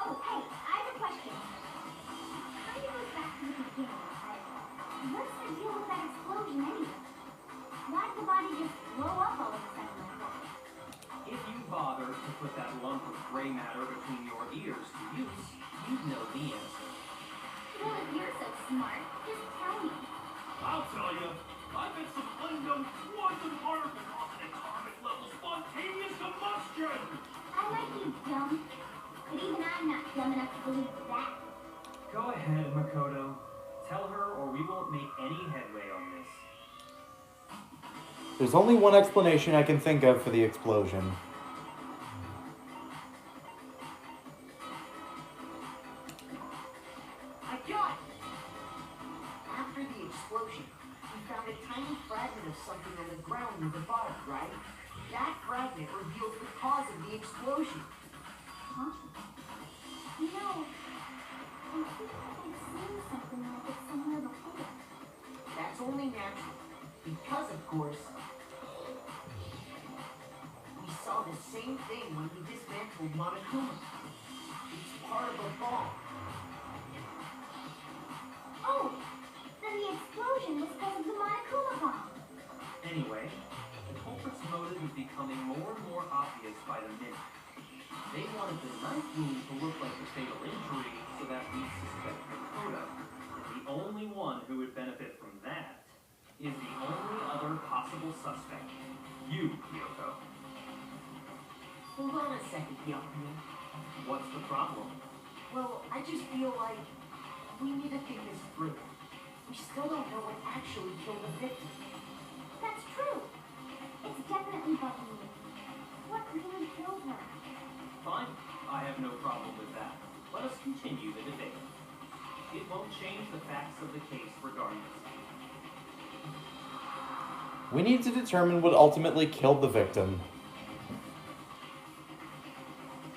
oh, hey, I have a question. Kind of goes back to the get it, but what's the deal with that explosion anyway? Why'd the body just blow up all of a sudden like that? If you bother to put that lump of gray matter between your ears to use, you'd know the answer. Well, if you're so smart, just tell me. I'll tell you. I bet some unknown quantum particle causing atomic level spontaneous combustion. I might be dumb, but even I'm not dumb enough to believe that. Go ahead, Makoto. Tell her or we won't make any headway on this. There's only one explanation I can think of for the explosion. I got it! After the explosion, we found a tiny fragment of something on the ground near the bottom, right? That fragment reveals the cause of the explosion. Huh? You know, I think I've seen something like it somewhere before. That's only natural. Because, of course, we saw the same thing when we dismantled Monokuma. It's part of a bomb. Oh, then the explosion was because of the Monokuma bomb. Anyway, the culprit's motive is becoming more and more obvious by the minute. They wanted the knife wound to look like the fatal injury so that we suspect Makoto. And the only one who would benefit from that is the only other possible suspect. You, Kyoko. Hold on a second, Kyoko. What's the problem? Well, I just feel like we need to think this through. We still don't know what actually killed the victim. That's true. It's definitely bugging me. What really killed her? Fine, I have no problem with that. Let us continue the debate. It won't change the facts of the case regardless. We need to determine what ultimately killed the victim.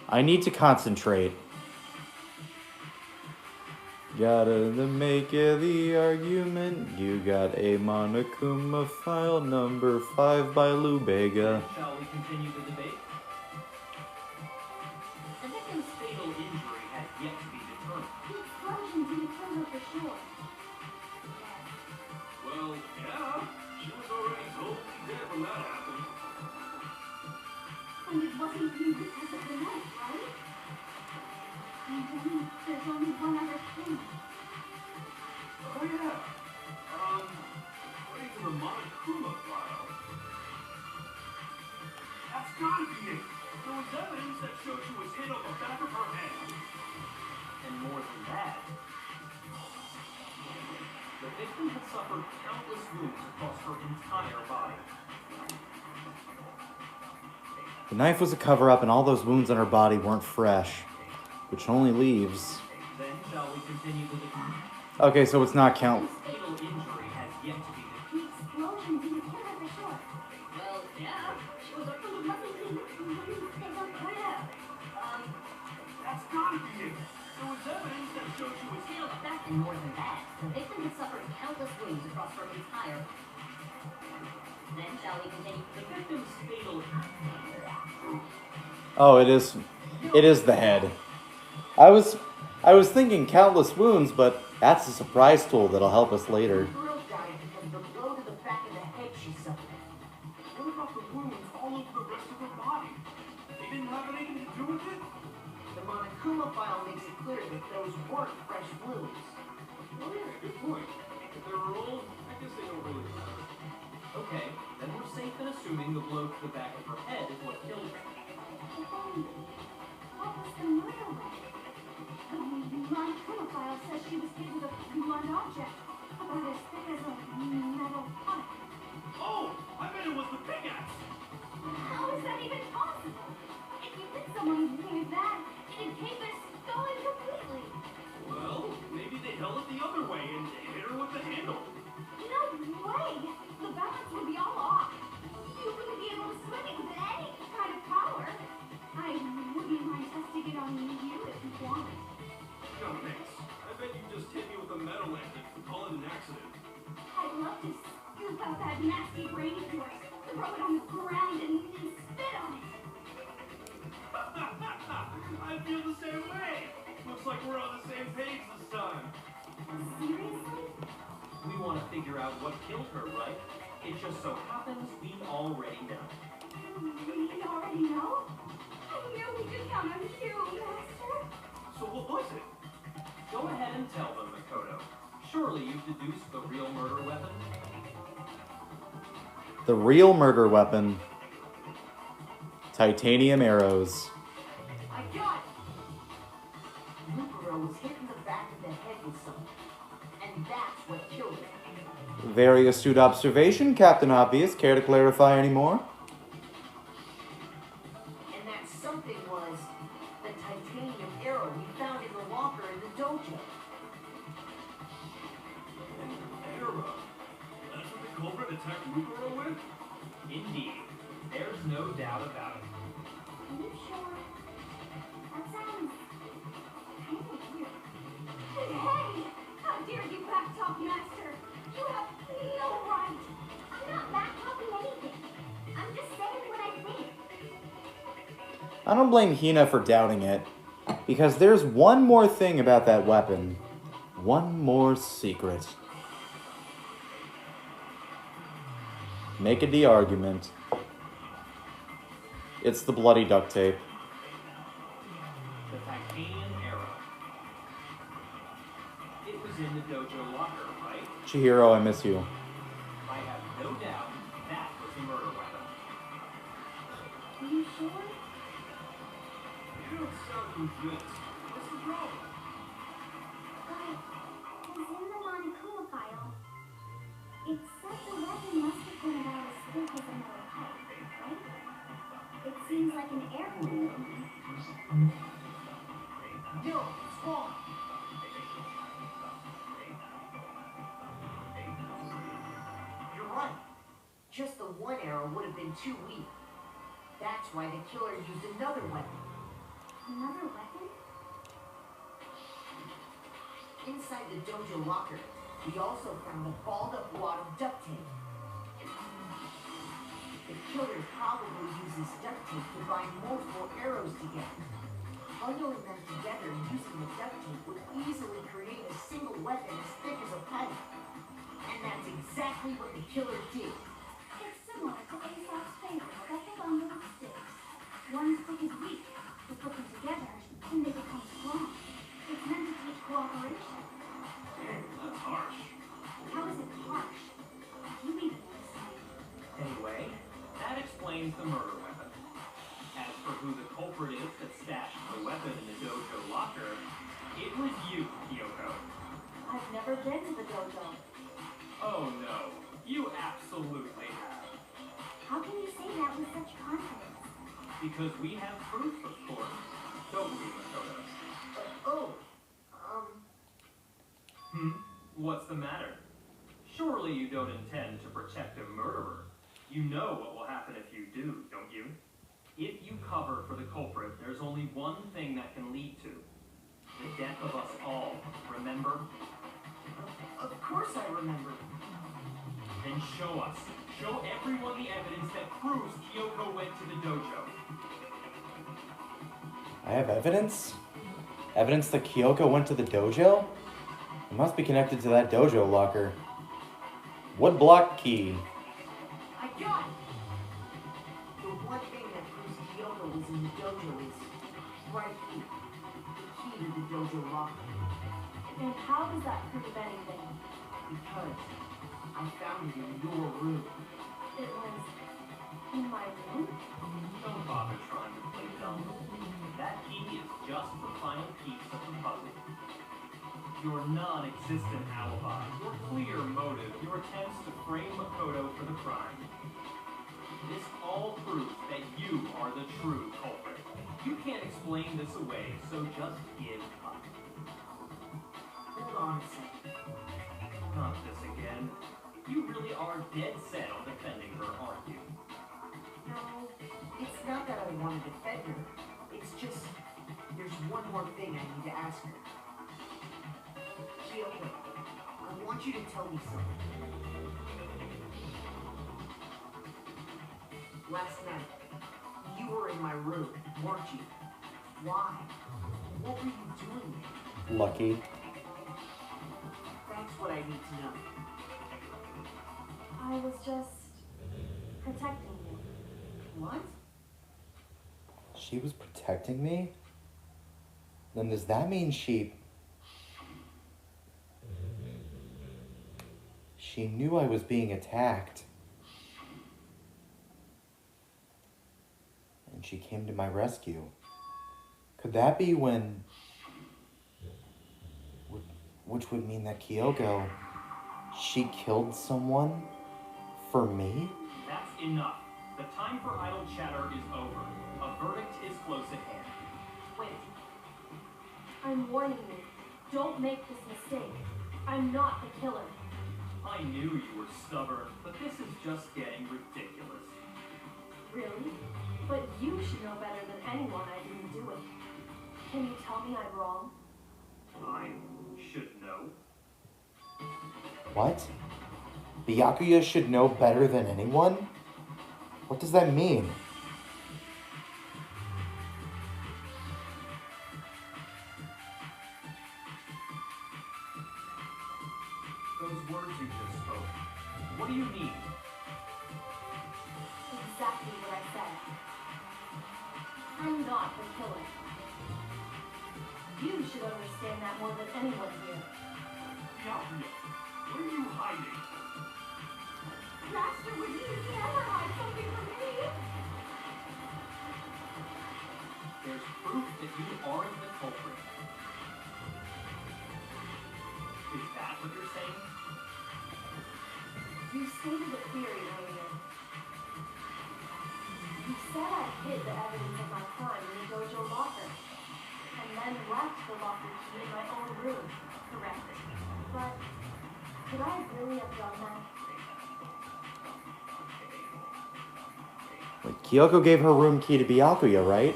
I need to concentrate. Gotta make the argument. You got a Monokuma file number 5 by Lubega. Shall we continue the debate? The victim's fatal injury has yet to be determined. The explosion didn't kill her for sure. Well, yeah. She was already totally dead when that happened. And it wasn't even because of the knife, right? And then there's only one other thing. Oh, yeah. According to the Monokuma file, that's gotta be it. There was evidence that showed she was hit on the back of her head. And more than that, the victim had suffered countless wounds across her entire body. The knife was a cover-up and all those wounds on her body weren't fresh, which only leaves... Then shall we continue the debate? Okay, so it's not count... This fatal injury has yet to be determined. The explosion didn't kill her for sure. Well, yeah, she was a But it wasn't even That's gotta be it. There was evidence that showed she was hit on the back. and more than that, the victim had suffered countless wounds across her entire. Then shall we continue? The victim's fatal Oh, it is the head. I was thinking countless wounds, but that's a surprise tool that'll help us later. The girl died because of the blow to the back of the head she suffered. What about the wounds all over the rest of her body? They didn't have anything to do with it? The Monokuma file makes it clear that those weren't fresh wounds. Oh yeah, good point. If they were old, I guess they don't really matter. Okay, then we're safe in assuming the blow to the back of her head is what killed her. What was the murder weapon? The Monokuma file says she was hit with a blunt object, about as thick as a metal pipe. Oh, I bet it was the pickaxe. How is that even possible? If you hit someone with that, it'd take their skull in completely. Well, maybe they held it the other way and hit her with the handle. No way! The balance would be all off. You wouldn't be able to swing it with any kind of power. I wouldn't mind testing it on you if you want. No thanks. I bet you just hit me with a metal end and call it an accident. I'd love to scoop out that nasty brain of yours, throw it on the ground and spit on it. I feel the same way. Looks like we're on the same page this time. Seriously? We want to figure out what killed her, right? It just so happens we already know. We already know? I knew we could count on you, Master. So what was it? Go ahead and tell them, Makoto. Surely you've deduced the real murder weapon? The real murder weapon. Titanium arrows. I got it! Mukuro was hit in the back of the head with something. And that's what killed him. Very astute observation, Captain Obvious. Care to clarify any more? And that something was the titanium arrow we found in the locker in the dojo. Arrow. That's what the culprit attacked Mukuro with? Indeed. There's no doubt about it. Are you sure? That sounds kind of weird. Hey! How dare you backtalk, Master? You have no right! I'm not backtalking anything. I'm just saying what I think. I don't blame Hina for doubting it, because there's one more thing about that weapon. One more secret. Making the argument. It's the bloody duct tape. The titanium arrow. It was in the dojo locker, right? Chihiro, I miss you. I have no doubt that was the murder weapon. Are you sure? You don't sound convinced. What's the problem? But it's in the Monokuma file. It said the weapon must have been about as thick as a metal pipe, right? It seems like an heirloom. No, it's wrong. You're right. Just the one arrow would have been too weak. That's why the killer used another weapon. Another weapon? Inside the dojo locker, we also found a balled up wad of duct tape. The killer probably uses duct tape to bind multiple arrows together. Bundling them together and using the duct tape would easily create a single weapon as thick as a pipe. And that's exactly what the killer did. It's similar to Aesop's fable about the bundle of sticks. One stick is weak, but put them together, and they become strong. It's meant to teach cooperation. That's harsh. How is it harsh? You even listen. Anyway, that explains the murder weapon. As for who the culprit is that stashed the weapon in the dojo locker, it was you, Kyoko. I've never been to the dojo. Oh no, you absolutely have. How can you say that with such confidence? Because we have proof, of course. Don't we, Makoto? What's the matter? Surely you don't intend to protect a murderer. You know what will happen if you do, don't you? If you cover for the culprit, there's only one thing that can lead to the death of us all, remember? Of course I remember. Then show us. Show everyone the evidence that proves Kyoko went to the dojo. I have evidence? Evidence that Kyoko went to the dojo? It must be connected to that dojo locker. Woodblock key. I got it! The one thing that proves Kyoko was in the dojo is right here. The key to the dojo locker. And how does that prove anything? Because I found it in your room. It was in my room? Don't bother trying to play dumb. That key is just the final piece of the puzzle. Your non-existent alibi, your clear motive, your attempts to frame Makoto for the crime. This all proves that you are the true culprit. You can't explain this away, so just give up. Hold on a second. Not this again. You really are dead set on defending her, aren't you? No, it's not that I want to defend her. It's just, there's one more thing I need to ask her. Kyoko, I want you to tell me something. Last night, you were in my room, weren't you? Why? What were you doing there? Lucky. what I need to know. I was just protecting you. What? She was protecting me? Then does that mean she knew I was being attacked? And she came to my rescue. Could that be when... Which would mean that Kyoko, she killed someone for me? That's enough. The time for idle chatter is over. A verdict is close at hand. Wait. I'm warning you. Don't make this mistake. I'm not the killer. I knew you were stubborn, but this is just getting ridiculous. Really? But you should know better than anyone I didn't do it. Can you tell me I'm wrong? I should know. What? Byakuya should know better than anyone? What does that mean? Those words you just spoke. What do you mean? Exactly what I said. I'm not the killer. You should understand that more than anyone here. Byakuya, what are you hiding? Master, would you never hide something from me? There's proof that you aren't the culprit. Is that what you're saying? You stated a theory earlier. You said I hid the evidence of my crime in the dojo locker, and then left the locker key in my own room. Correct. But could I really have done that? Wait, Kyoko gave her room key to Byakuya, right?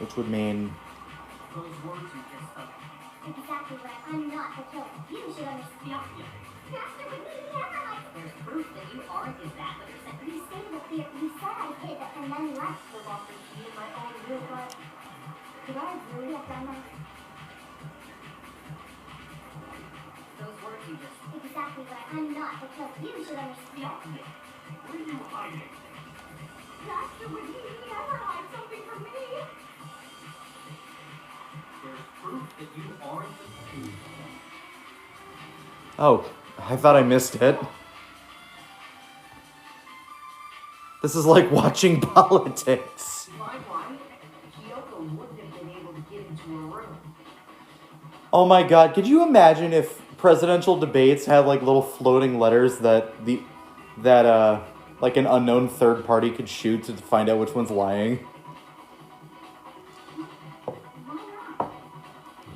Which would mean... Those words you just spoke. Exactly right. I'm not the killer. You should understand. Master, would you never hide? There's proof that you aren't. Is that what you're saying? You stated a theory. You said I hid it and then left. The locker key in my own room, but could I really have done that? Those words you just Exactly right. I'm not the killer. You should understand. Byakuya, what are you hiding? Master, would you never hide something from me? There's proof that you aren't the truth. Oh, I thought I missed it. This is like watching politics. Limelight, Kyoko wouldn't have been able to get into her room. Oh my god, could you imagine if presidential debates had like little floating letters that like an unknown third party could shoot to find out which one's lying? Why not?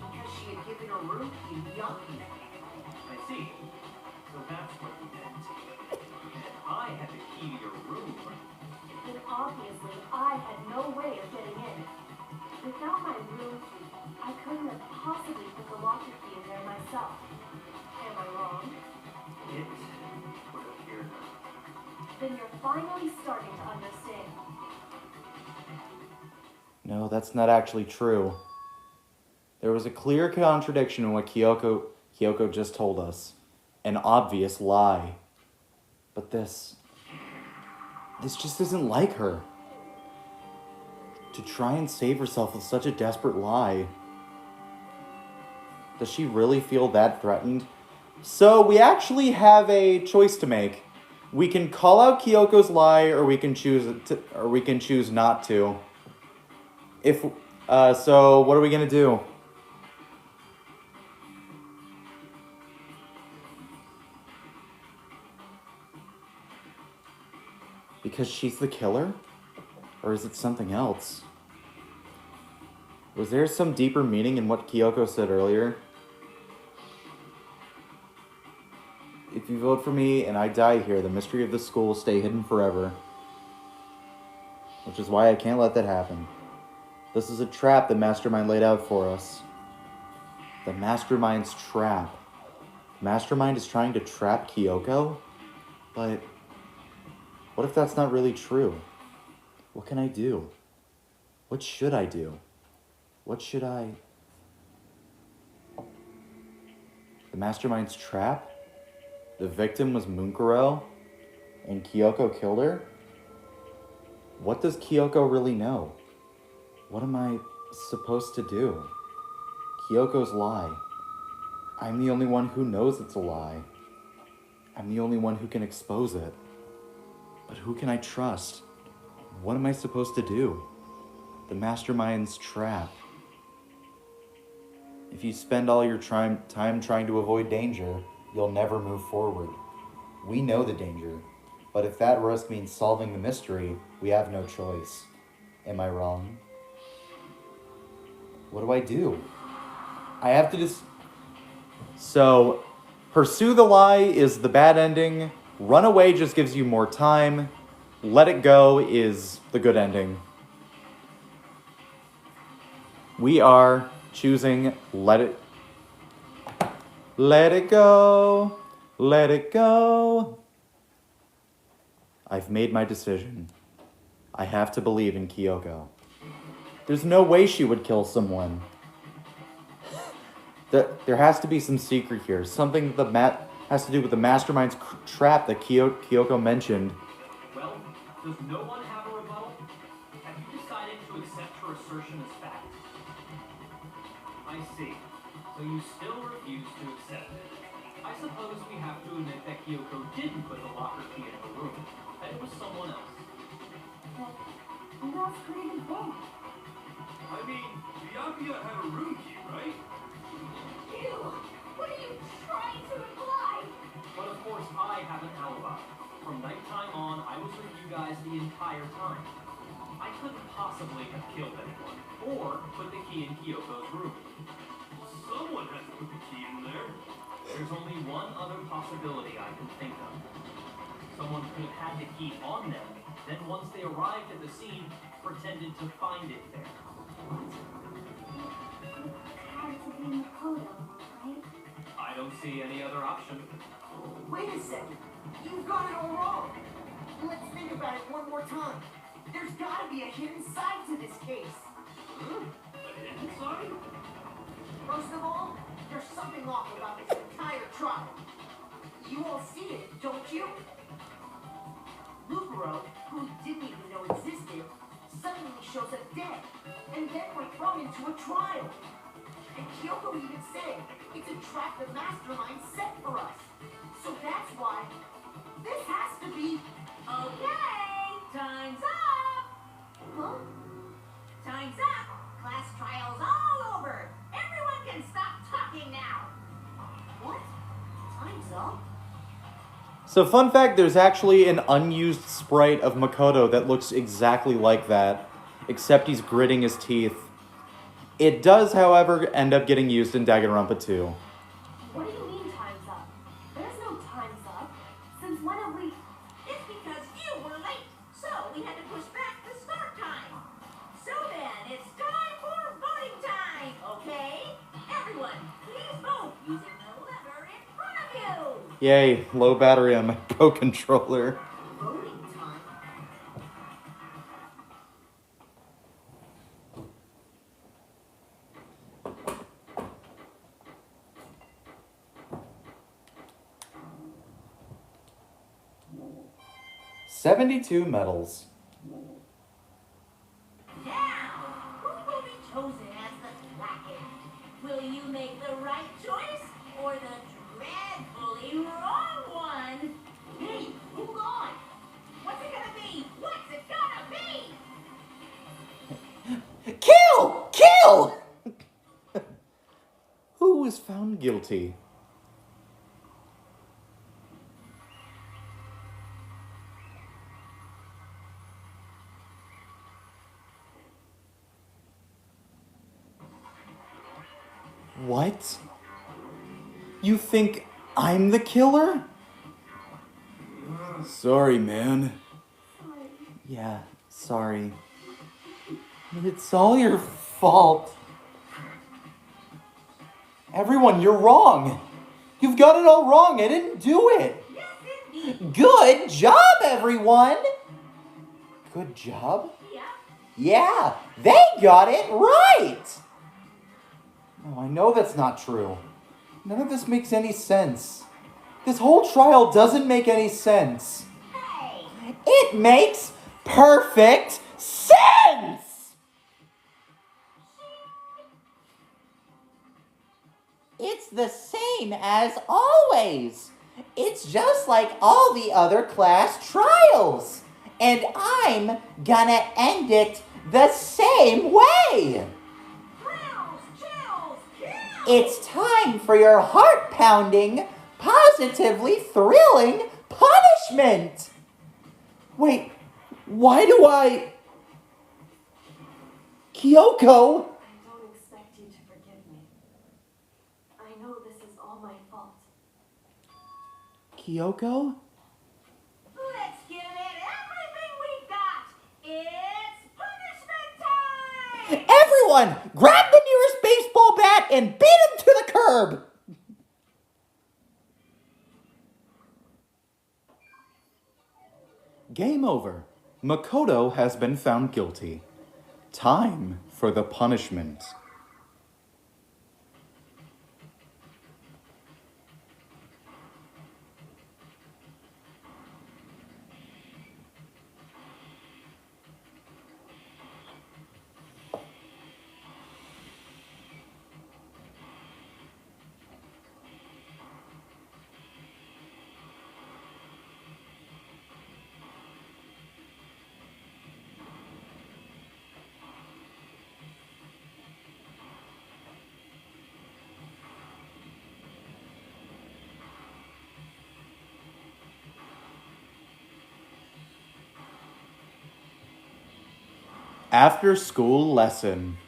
Because she had given her room key to Byakuya. I see. So that's what you meant. I had the key to your room. Then obviously I had no way of getting in. Without my room key, I couldn't have possibly put the locker key in there myself. Am I wrong? It would appear that. Then you're finally starting to understand. No, that's not actually true. There was a clear contradiction in what Kyoko just told us. An obvious lie. But this just isn't like her. To try and save herself with such a desperate lie. Does she really feel that threatened? So we actually have a choice to make. We can call out Kyoko's lie, or we can choose not to. So what are we gonna do? Because she's the killer? Or is it something else? Was there some deeper meaning in what Kyoko said earlier? If you vote for me and I die here, the mystery of the school will stay hidden forever. Which is why I can't let that happen. This is a trap the Mastermind laid out for us. The Mastermind's trap. Mastermind is trying to trap Kyoko? But what if that's not really true? What can I do? What should I do? What should I... The Mastermind's trap? the victim was Munkuro and Kyoko killed her? What does Kyoko really know? What am I supposed to do? Kyoko's lie. I'm the only one who knows it's a lie. I'm the only one who can expose it. But who can I trust? What am I supposed to do? The mastermind's trap. If you spend all your time trying to avoid danger, you'll never move forward. We know the danger, but if that risk means solving the mystery, we have no choice. Am I wrong? What do I do? I have to just... So, pursue the lie is the bad ending. Run away just gives you more time. Let it go is the good ending. We are choosing let it go. Let it go. I've made my decision. I have to believe in Kyoko. There's no way she would kill someone. There has to be some secret here. Something that has to do with the mastermind's trap that Kyoko mentioned. Well, does no one have a rebuttal? Have you decided to accept her assertion as fact? I see. So you still refuse to accept it. I suppose we have to admit that Kyoko didn't put the locker key in the room. That it was someone else. But who else could it have been? I mean, Byakuya had a room key, right? Ew! What are you trying to imply? But of course, I have an alibi. From nighttime on, I was with you guys the entire time. I couldn't possibly have killed anyone, or put the key in Kyoko's room. Someone has to put the key in there. There's only one other possibility I can think of. Someone could have had the key on them, then once they arrived at the scene, pretended to find it there. Had to be Makoto, right? I don't see any other option. Wait a second. You've got it all wrong. Let's think about it one more time. There's gotta be a hidden side to this case. A hidden side? First of all, there's something off about this entire trial. You all see it, don't you? Lucaro, who didn't even know existed, suddenly shows up dead, and then we're thrown into a trial. And Kyoko even said it's a trap the mastermind set for us. So that's why this has to be... Okay, time's up! Huh? Time's up! Class trial's all over! Everyone can stop talking now! What? Time's up? So fun fact, there's actually an unused sprite of Makoto that looks exactly like that, except he's gritting his teeth. It does, however, end up getting used in Danganronpa 2. What do you mean time's up? There's no time's up. Since when have we... It's because you were late, so we had to push back the start time. So then, it's time for voting time, okay? Everyone, please vote using the lever in front of you! Yay, low battery on my Pro controller. Voting time? $72 medals. Now, who will be chosen as the blackest? Will you make the right choice or the dreadfully wrong one? Hey, hold on! What's it gonna be? What's it gonna be? Kill! Kill! Who was found guilty? What? You think I'm the killer? Sorry, man. Yeah, sorry. It's all your fault. Everyone, you're wrong. You've got it all wrong. I didn't do it. Yes, indeed. Good job, everyone! Good job? Yeah. Yeah, they got it right! No, I know that's not true. None of this makes any sense. This whole trial doesn't make any sense. Hey! It makes perfect sense! It's the same as always. It's just like all the other class trials. And I'm gonna end it the same way. Thrills, chills, kills! It's time for your heart-pounding, positively thrilling punishment. Wait, why do I... Kyoko? I don't expect you to forgive me. I know this is all my fault. Kyoko? Let's give it everything we've got! It's punishment time! Everyone, grab the nearest baseball bat and beat him to the curb. Game over. Makoto has been found guilty. Time for the punishment. After school lesson.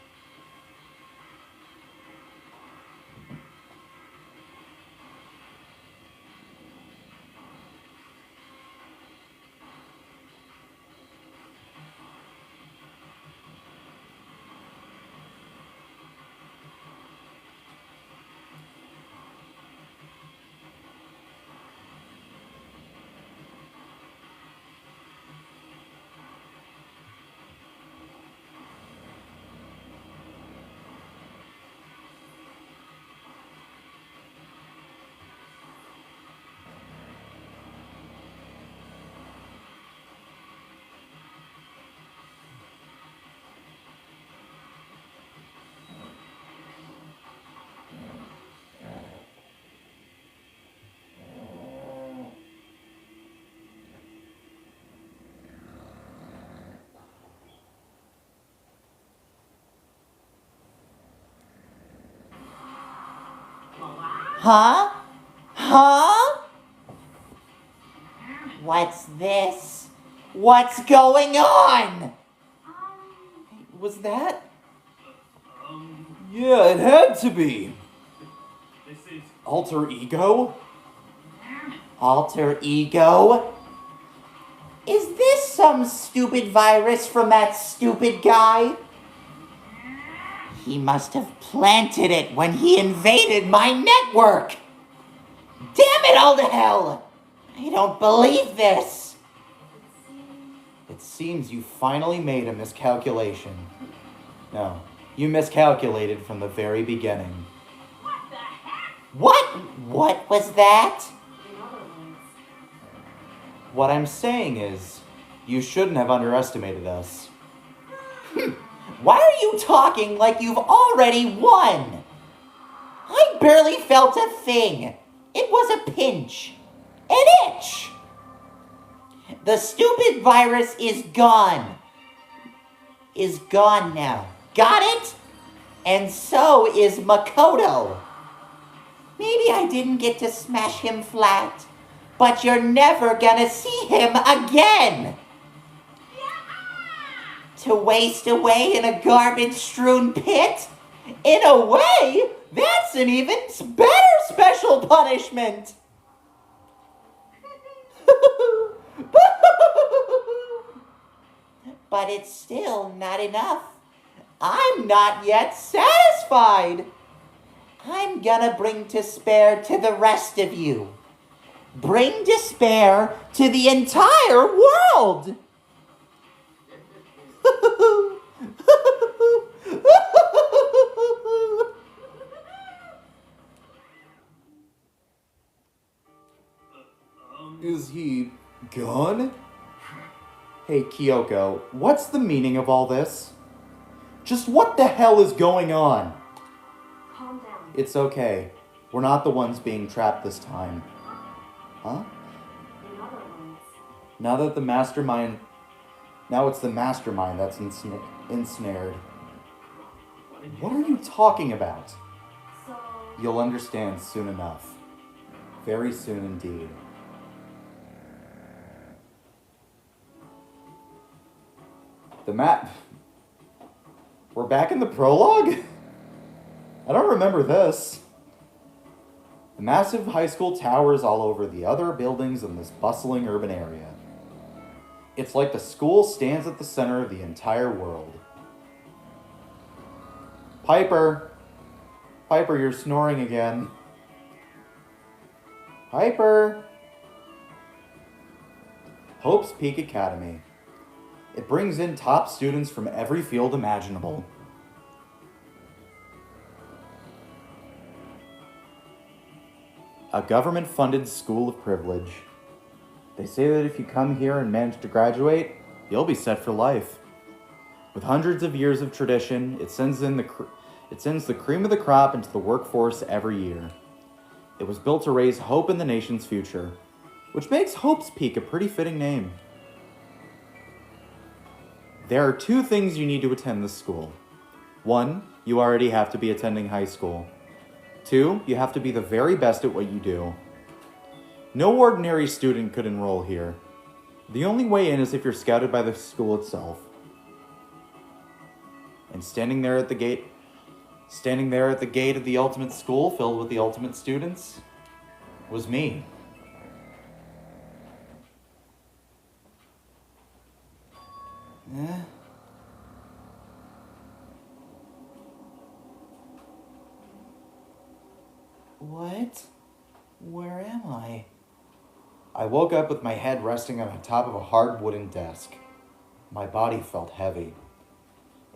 Huh? Huh? What's this? What's going on? Was that? Um, Yeah, it had to be. this is... Alter ego? Alter ego? Is this some stupid virus from that stupid guy? He must have planted it when he invaded my network. Damn it all to hell! I don't believe this. It seems you finally made a miscalculation. No, you miscalculated from the very beginning. What the heck? What was that? In other words, What I'm saying is, you shouldn't have underestimated us. Why are you talking like you've already won? I barely felt a thing. It was a pinch. An itch. The stupid virus is gone. Is gone now. Got it? And so is Makoto. Maybe I didn't get to smash him flat, but you're never gonna see him again. To waste away in a garbage-strewn pit? In a way, that's an even better special punishment. But it's still not enough. I'm not yet satisfied. I'm gonna bring despair to the rest of you. Bring despair to the entire world. son? Hey, Kyoko, what's the meaning of all this? Just what the hell is going on? Calm down. It's okay. We're not the ones being trapped this time. Huh? In other words, Now that the mastermind... Now it's the mastermind that's ensnared. What are you talking about? so You'll understand soon enough. Very soon indeed. The map... We're back in the prologue? I don't remember this. The massive high school towers all over the other buildings in this bustling urban area. It's like the school stands at the center of the entire world. Piper! Piper, you're snoring again. Piper! Hope's Peak Academy. It brings in top students from every field imaginable. A government-funded school of privilege. They say that if you come here and manage to graduate, you'll be set for life. With hundreds of years of tradition, it sends the cream of the crop into the workforce every year. It was built to raise hope in the nation's future, which makes Hope's Peak a pretty fitting name. There are 2 things you need to attend this school. 1, you already have to be attending high school. 2, you have to be the very best at what you do. No ordinary student could enroll here. The only way in is if you're scouted by the school itself. And standing there at the gate of the ultimate school filled with the ultimate students was me. What? Where am I? I woke up with my head resting on the top of a hard wooden desk. My body felt heavy.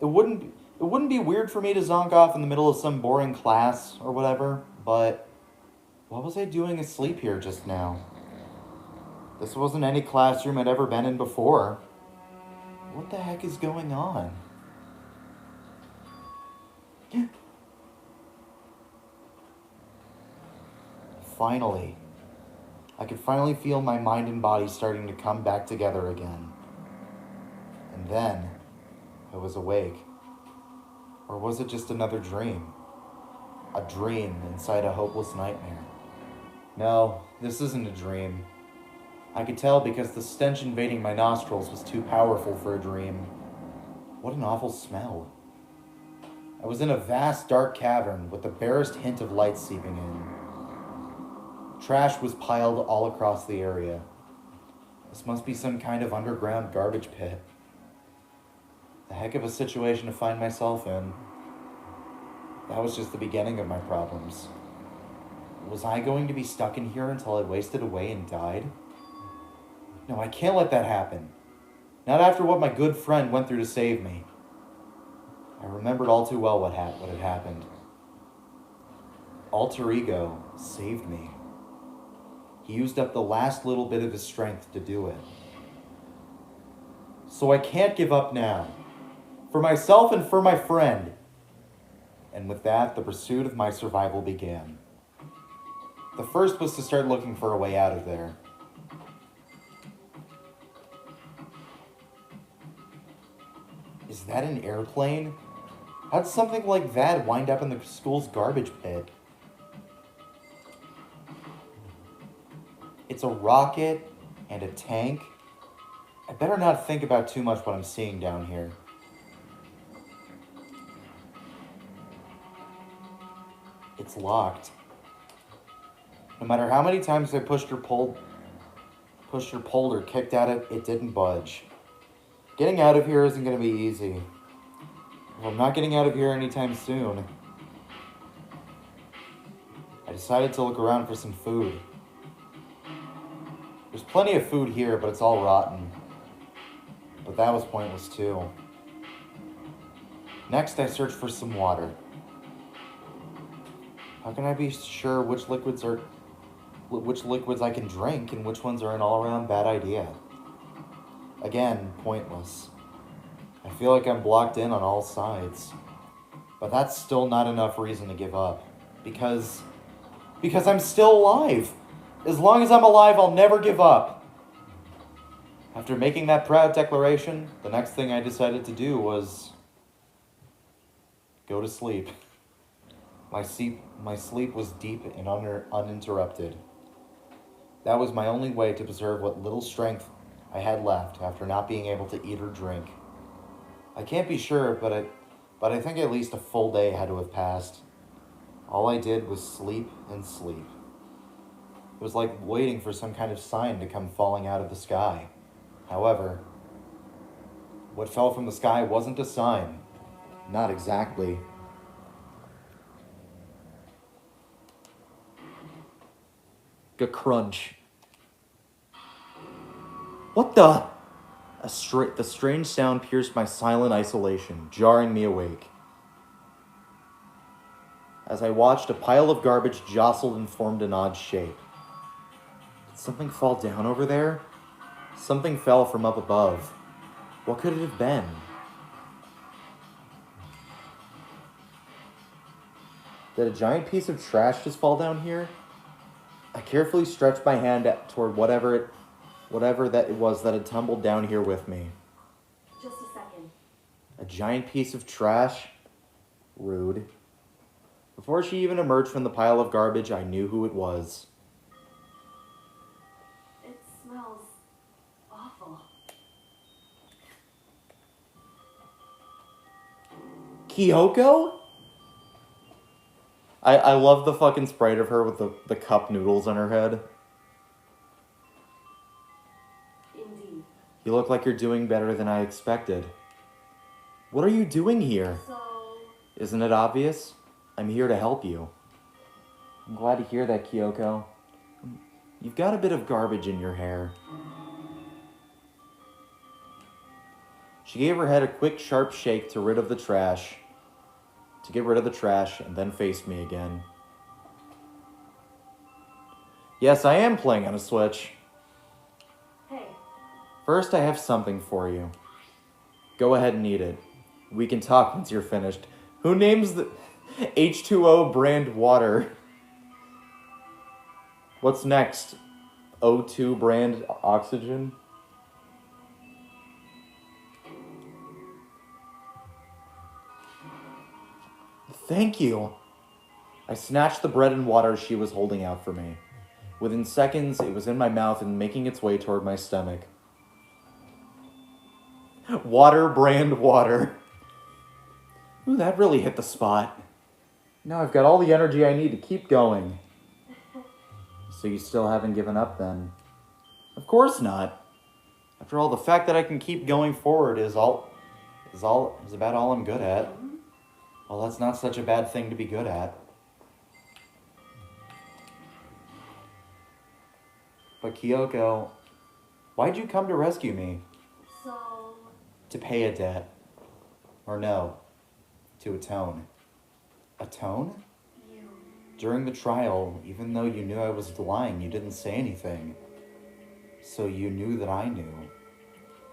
It wouldn't be weird for me to zonk off in the middle of some boring class or whatever, but what was I doing asleep here just now? This wasn't any classroom I'd ever been in before. What the heck is going on? Finally. I could finally feel my mind and body starting to come back together again. And then, I was awake. Or was it just another dream? A dream inside a hopeless nightmare. No, this isn't a dream. I could tell because the stench invading my nostrils was too powerful for a dream. What an awful smell. I was in a vast dark cavern with the barest hint of light seeping in. Trash was piled all across the area. This must be some kind of underground garbage pit. A heck of a situation to find myself in. That was just the beginning of my problems. Was I going to be stuck in here until I wasted away and died? No, I can't let that happen. Not after what my good friend went through to save me. I remembered all too well what had happened. Alter Ego saved me. He used up the last little bit of his strength to do it. So I can't give up now. For myself and for my friend. And with that, the pursuit of my survival began. The first was to start looking for a way out of there. Is that an airplane? How'd something like that wind up in the school's garbage pit? It's a rocket and a tank. I better not think about too much what I'm seeing down here. It's locked. No matter how many times I pushed or pulled or kicked at it, it didn't budge. Getting out of here isn't going to be easy. Well, I'm not getting out of here anytime soon. I decided to look around for some food. There's plenty of food here, but it's all rotten. But that was pointless too. Next, I searched for some water. How can I be sure which liquids I can drink and which ones are an all-around bad idea? Again, pointless. I feel like I'm blocked in on all sides. But that's still not enough reason to give up. Because I'm still alive. As long as I'm alive, I'll never give up. After making that proud declaration, the next thing I decided to do was go to sleep. My sleep was deep and uninterrupted. That was my only way to preserve what little strength I had left after not being able to eat or drink. I can't be sure, but I think at least a full day had to have passed. All I did was sleep and sleep. It was like waiting for some kind of sign to come falling out of the sky. However, what fell from the sky wasn't a sign. Not exactly. A crunch. What the? The strange sound pierced my silent isolation, jarring me awake. As I watched, a pile of garbage jostled and formed an odd shape. Did something fall down over there? Something fell from up above. What could it have been? Did a giant piece of trash just fall down here? I carefully stretched my hand toward whatever that it was that had tumbled down here with me. Just a second. A giant piece of trash? Rude. Before she even emerged from the pile of garbage, I knew who it was. It smells awful. Kyoko? I love the fucking sprite of her with the cup noodles on her head. Indeed. You look like you're doing better than I expected. What are you doing here? So, Isn't it obvious? I'm here to help you. I'm glad to hear that, Kyoko. You've got a bit of garbage in your hair. She gave her head a quick, sharp shake to get rid of the trash, and then faced me again. Yes, I am playing on a Switch. hey, First, I have something for you. Go ahead and eat it. We can talk once you're finished. Who names the H2O brand water? What's next? O2 brand oxygen? Thank you. I snatched the bread and water she was holding out for me. Within seconds, it was in my mouth and making its way toward my stomach. Water brand water. Ooh, that really hit the spot. Now I've got all the energy I need to keep going. So you still haven't given up then? Of course not. After all, the fact that I can keep going forward is about all I'm good at. Well, that's not such a bad thing to be good at. But Kyoko, why'd you come to rescue me? so, To pay a debt. Or no, to atone. Atone? you, During the trial, even though you knew I was lying, you didn't say anything. So you knew that I knew.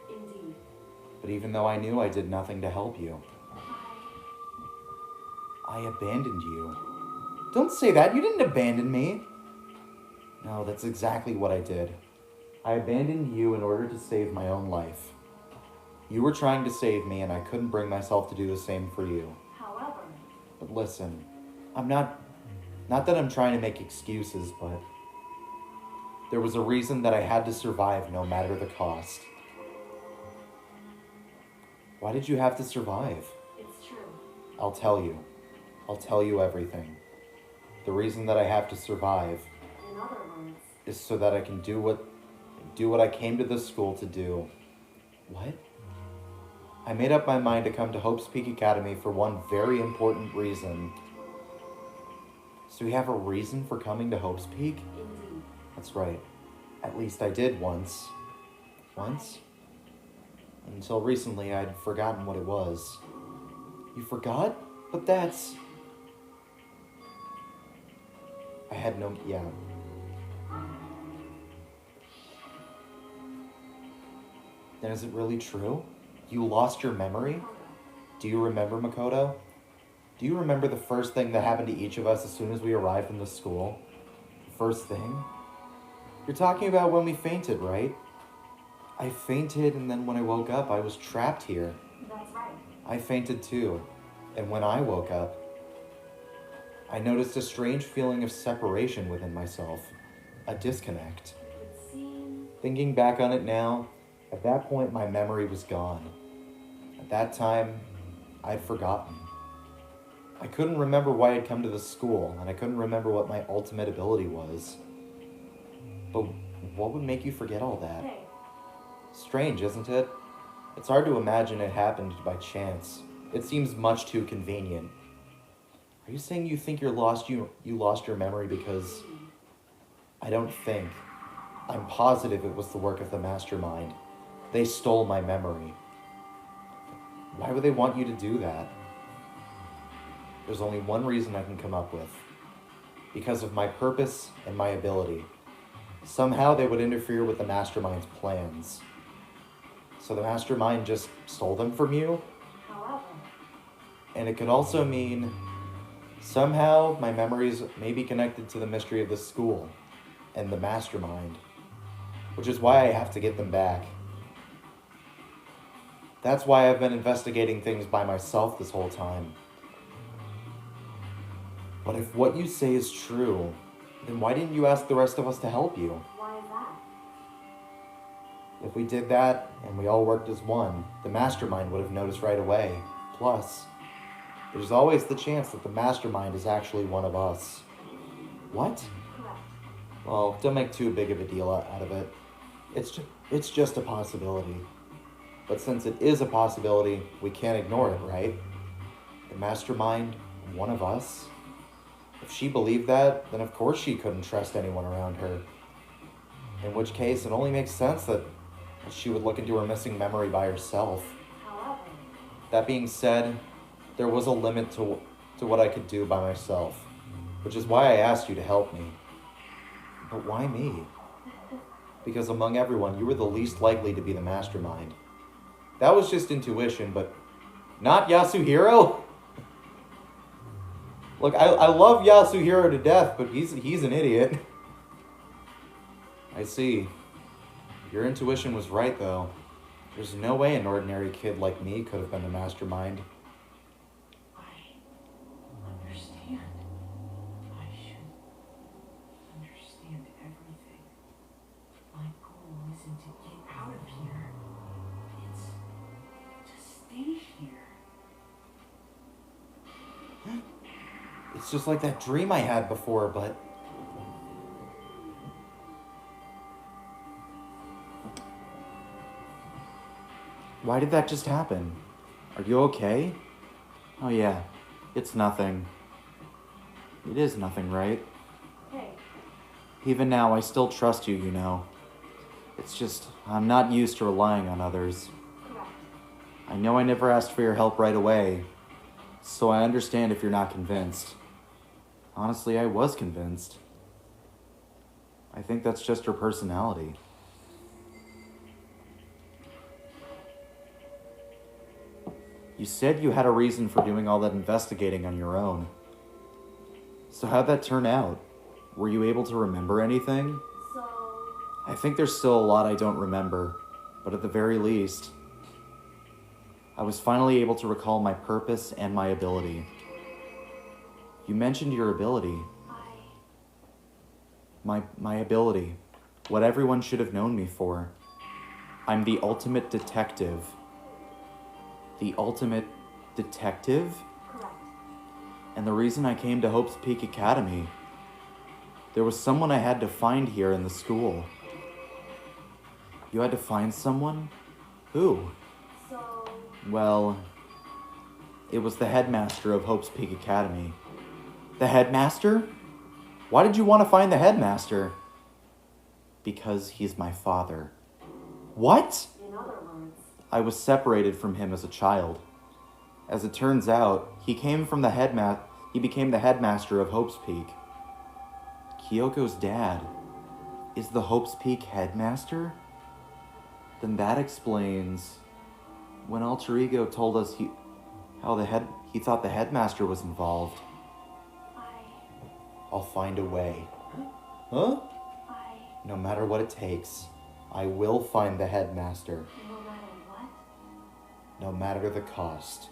indeed. But even though I knew, I did nothing to help you. I abandoned you. Don't say that. You didn't abandon me. No, that's exactly what I did. I abandoned you in order to save my own life. You were trying to save me, and I couldn't bring myself to do the same for you. However, But listen, I'm not that I'm trying to make excuses, but there was a reason that I had to survive no matter the cost. Why did you have to survive? it's true. I'll tell you. I'll tell you everything. The reason that I have to survive In other words, is so that I can do what I came to this school to do. What? I made up my mind to come to Hope's Peak Academy for one very important reason. So you have a reason for coming to Hope's Peak? indeed. That's right. At least I did once. Once? Until recently, I'd forgotten what it was. You forgot? But that's... I had no... yeah. Then is it really true? You lost your memory? Do you remember, Makoto? Do you remember the first thing that happened to each of us as soon as we arrived in the school? The first thing? You're talking about when we fainted, right? I fainted, and then when I woke up, I was trapped here. That's right. I fainted too. And when I woke up, I noticed a strange feeling of separation within myself. A disconnect. It would seem... Thinking back on it now, at that point my memory was gone. At that time, I'd forgotten. I couldn't remember why I'd come to the school, and I couldn't remember what my ultimate ability was. But what would make you forget all that? Hey, Strange, isn't it? It's hard to imagine it happened by chance. It seems much too convenient. Are you saying you think you lost your memory because... I don't think. I'm positive it was the work of the mastermind. They stole my memory. Why would they want you to do that? There's only one reason I can come up with. Because of my purpose and my ability. Somehow they would interfere with the mastermind's plans. So the mastermind just stole them from you? however, And it could also mean somehow my memories may be connected to the mystery of the school and the mastermind, which is why I have to get them back. That's why I've been investigating things by myself this whole time. But if what you say is true, then why didn't you ask the rest of us to help you? why is that? If we did that and we all worked as one, the mastermind would have noticed right away. Plus, there's always the chance that the mastermind is actually one of us. What? Correct. Well, don't make too big of a deal out of it. It's just a possibility. But since it is a possibility, we can't ignore it, right? The mastermind, one of us? If she believed that, then of course she couldn't trust anyone around her. In which case, it only makes sense that she would look into her missing memory by herself. However, That being said, there was a limit to what I could do by myself, which is why I asked you to help me. But why me? Because among everyone, you were the least likely to be the mastermind. That was just intuition, but not Yasuhiro? Look, I love Yasuhiro to death, but he's an idiot. I see. Your intuition was right, though. There's no way an ordinary kid like me could have been the mastermind. I understand. I should understand everything. My goal isn't to get out of here. It's to stay here. It's just like that dream I had before, but... Why did that just happen? Are you okay? Oh yeah, it's nothing. It is nothing, right? hey, Even now, I still trust you, you know. It's just, I'm not used to relying on others. correct. I know I never asked for your help right away, so I understand if you're not convinced. Honestly, I was convinced. I think that's just her personality. You said you had a reason for doing all that investigating on your own. So how'd that turn out? Were you able to remember anything? So, I think there's still a lot I don't remember, but at the very least, I was finally able to recall my purpose and my ability. You mentioned your ability. My ability. What everyone should have known me for. I'm the ultimate detective. The ultimate detective? correct. And the reason I came to Hope's Peak Academy, there was someone I had to find here in the school. You had to find someone? Who? So, Well, it was the headmaster of Hope's Peak Academy. The headmaster? Why did you want to find the headmaster? Because he's my father. What? in other words, I was separated from him as a child. As it turns out, he became the headmaster of Hope's Peak. Kyoko's dad is the Hope's Peak headmaster? Then that explains when Alter Ego told us he thought the headmaster was involved. I'll find a way. Huh? No matter what it takes, I will find the headmaster. No matter what? No matter the cost.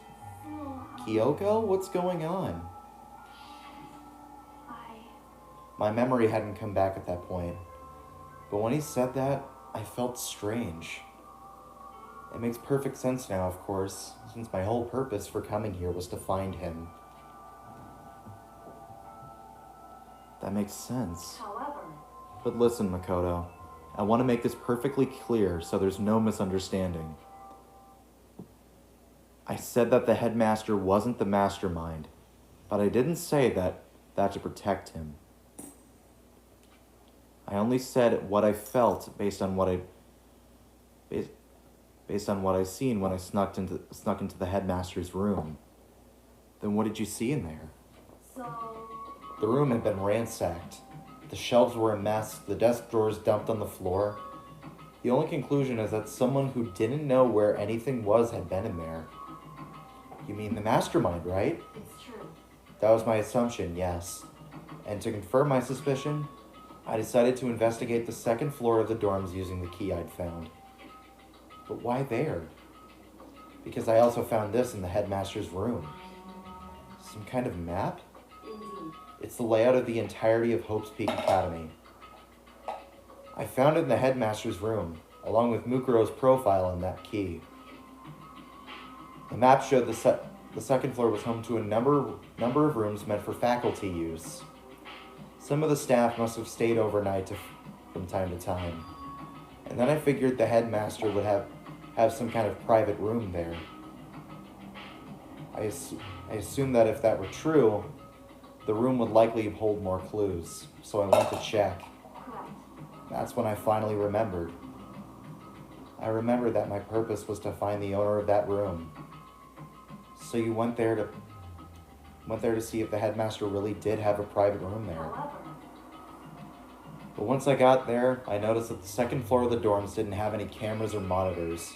Kyoko, what's going on? My memory hadn't come back at that point. But when he said that, I felt strange. It makes perfect sense now, of course, since my whole purpose for coming here was to find him. That makes sense. However, But listen, Makoto, I want to make this perfectly clear so there's no misunderstanding. I said that the headmaster wasn't the mastermind, but I didn't say that to protect him. I only said what I felt based on what I seen when I snuck into the headmaster's room. Then what did you see in there? so The room had been ransacked. The shelves were a mess, the desk drawers dumped on the floor. The only conclusion is that someone who didn't know where anything was had been in there. You mean the mastermind, right? it's true. That was my assumption, yes. And to confirm my suspicion, I decided to investigate the second floor of the dorms using the key I'd found. But why there? Because I also found this in the headmaster's room. Some kind of map? Indeed. It's the layout of the entirety of Hope's Peak Academy. I found it in the headmaster's room, along with Mukuro's profile and that key. The map showed the second floor was home to a number of rooms meant for faculty use. Some of the staff must have stayed overnight from time to time. And then I figured the headmaster would have some kind of private room there. I assumed that if that were true, the room would likely hold more clues, so I went to check. Correct. That's when I finally remembered. I remembered that my purpose was to find the owner of that room. So you went there to see if the headmaster really did have a private room there. However, But once I got there, I noticed that the second floor of the dorms didn't have any cameras or monitors.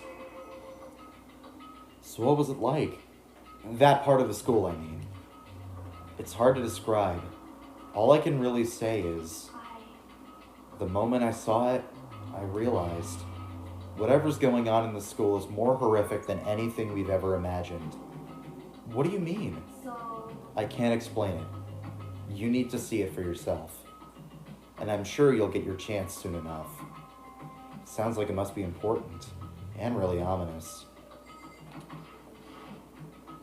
So what was it like? That part of the school, I mean. It's hard to describe. All I can really say is, the moment I saw it, I realized whatever's going on in the school is more horrific than anything we've ever imagined. What do you mean? so I can't explain it. You need to see it for yourself. And I'm sure you'll get your chance soon enough. Sounds like it must be important, and really ominous.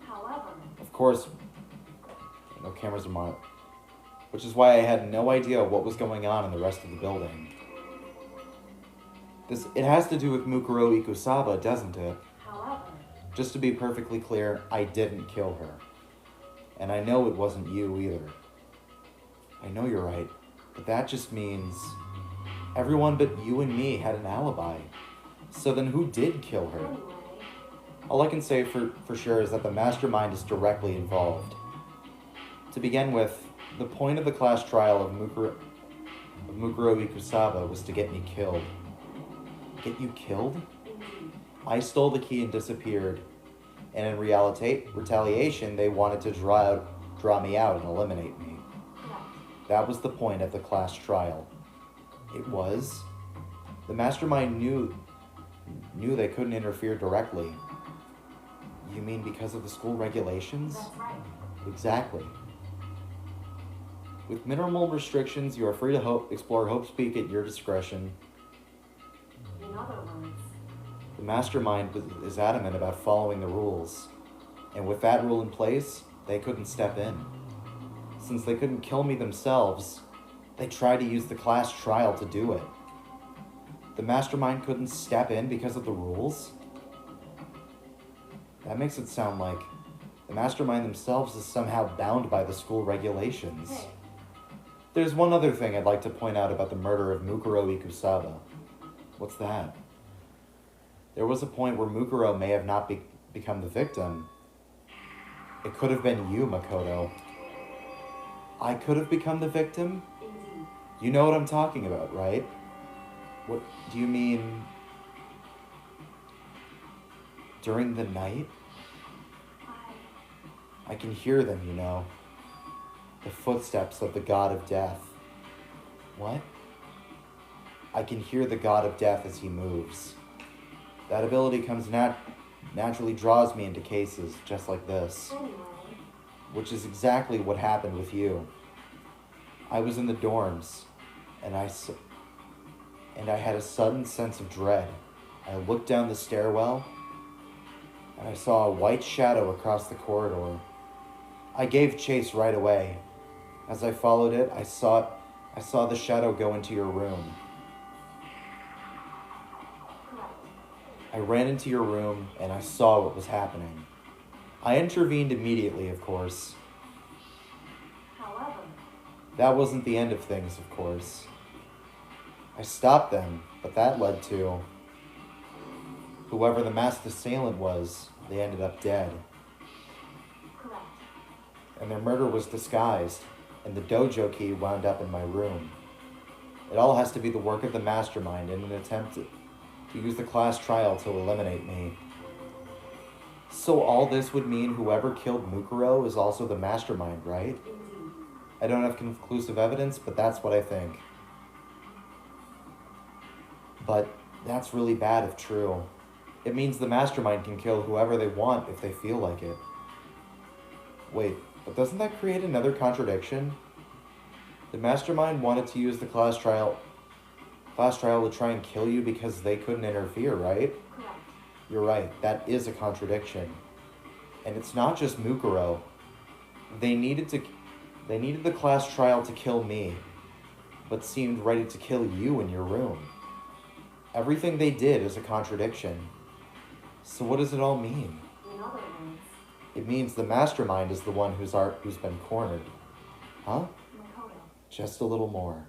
however, Of course, no cameras or monitors. Which is why I had no idea what was going on in the rest of the building. It has to do with Mukuro Ikusaba, doesn't it? however, Just to be perfectly clear, I didn't kill her. And I know it wasn't you either. I know you're right, but that just means everyone but you and me had an alibi. So then who did kill her? anyway, All I can say for sure is that the mastermind is directly involved. To begin with, the point of the class trial of Mukuro Ikusaba was to get me killed. Get you killed? indeed. I stole the key and disappeared, and in retaliation, they wanted to draw me out and eliminate me. Correct. That was the point of the class trial. It was. The mastermind knew they couldn't interfere directly. You mean because of the school regulations? That's right. Exactly. With minimal restrictions, you are free to explore Hope's Peak at your discretion. In other words, The mastermind is adamant about following the rules, and with that rule in place, they couldn't step in. Since they couldn't kill me themselves, they tried to use the class trial to do it. The mastermind couldn't step in because of the rules? That makes it sound like the mastermind themselves is somehow bound by the school regulations. hey, There's one other thing I'd like to point out about the murder of Mukuro Ikusaba. What's that? There was a point where Mukuro may have not become the victim. It could have been you, Makoto. I could have become the victim? indeed. You know what I'm talking about, right? What do you mean? During the night? I can hear them, you know. The footsteps of the god of death. What? I can hear the god of death as he moves. That ability naturally draws me into cases just like this. Which is exactly what happened with you. I was in the dorms, and I had a sudden sense of dread. I looked down the stairwell, and I saw a white shadow across the corridor. I gave chase right away. As I followed it, I saw the shadow go into your room. I ran into your room, and I saw what was happening. I intervened immediately, of course. However, that wasn't the end of things, of course. I stopped them, but that led to whoever the masked assailant was, they ended up dead. correct. And their murder was disguised, and the dojo key wound up in my room. It all has to be the work of the mastermind in an attempt to use the class trial to eliminate me. So all this would mean whoever killed Mukuro is also the mastermind, right? I don't have conclusive evidence, but that's what I think. But that's really bad if true. It means the mastermind can kill whoever they want if they feel like it. Wait, but doesn't that create another contradiction? The mastermind wanted to use the class trial to try and kill you because they couldn't interfere, right? Correct. You're right, that is a contradiction. And it's not just Mukuro. They needed the class trial to kill me, but seemed ready to kill you in your room. Everything they did is a contradiction. So what does it all mean? In other words, It means the mastermind is the one who's been cornered. Huh? Makoto. Just a little more.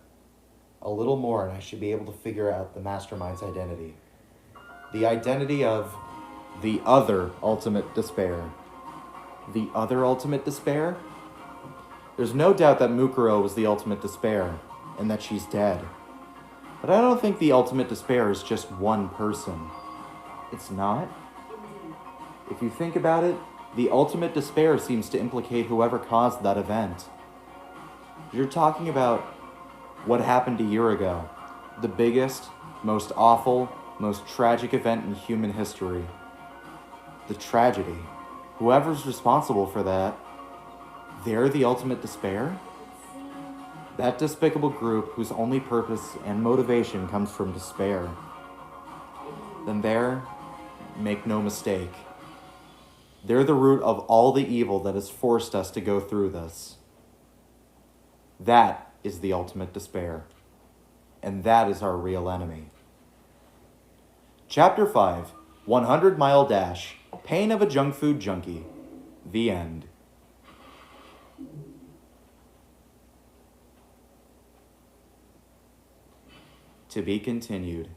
A little more, and I should be able to figure out the mastermind's identity. The identity of the other ultimate despair. The other ultimate despair? There's no doubt that Mukuro was the ultimate despair, and that she's dead. But I don't think the ultimate despair is just one person. It's not? Indeed. If you think about it, the ultimate despair seems to implicate whoever caused that event. You're talking about what happened a year ago. The biggest, most awful, most tragic event in human history. The tragedy. Whoever's responsible for that, they're the ultimate despair? That despicable group whose only purpose and motivation comes from despair. Then make no mistake, they're the root of all the evil that has forced us to go through this. That is the ultimate despair. And that is our real enemy. Chapter 5, 100 Mile Dash, Pain of a Junk Food Junkie. The end. To be continued.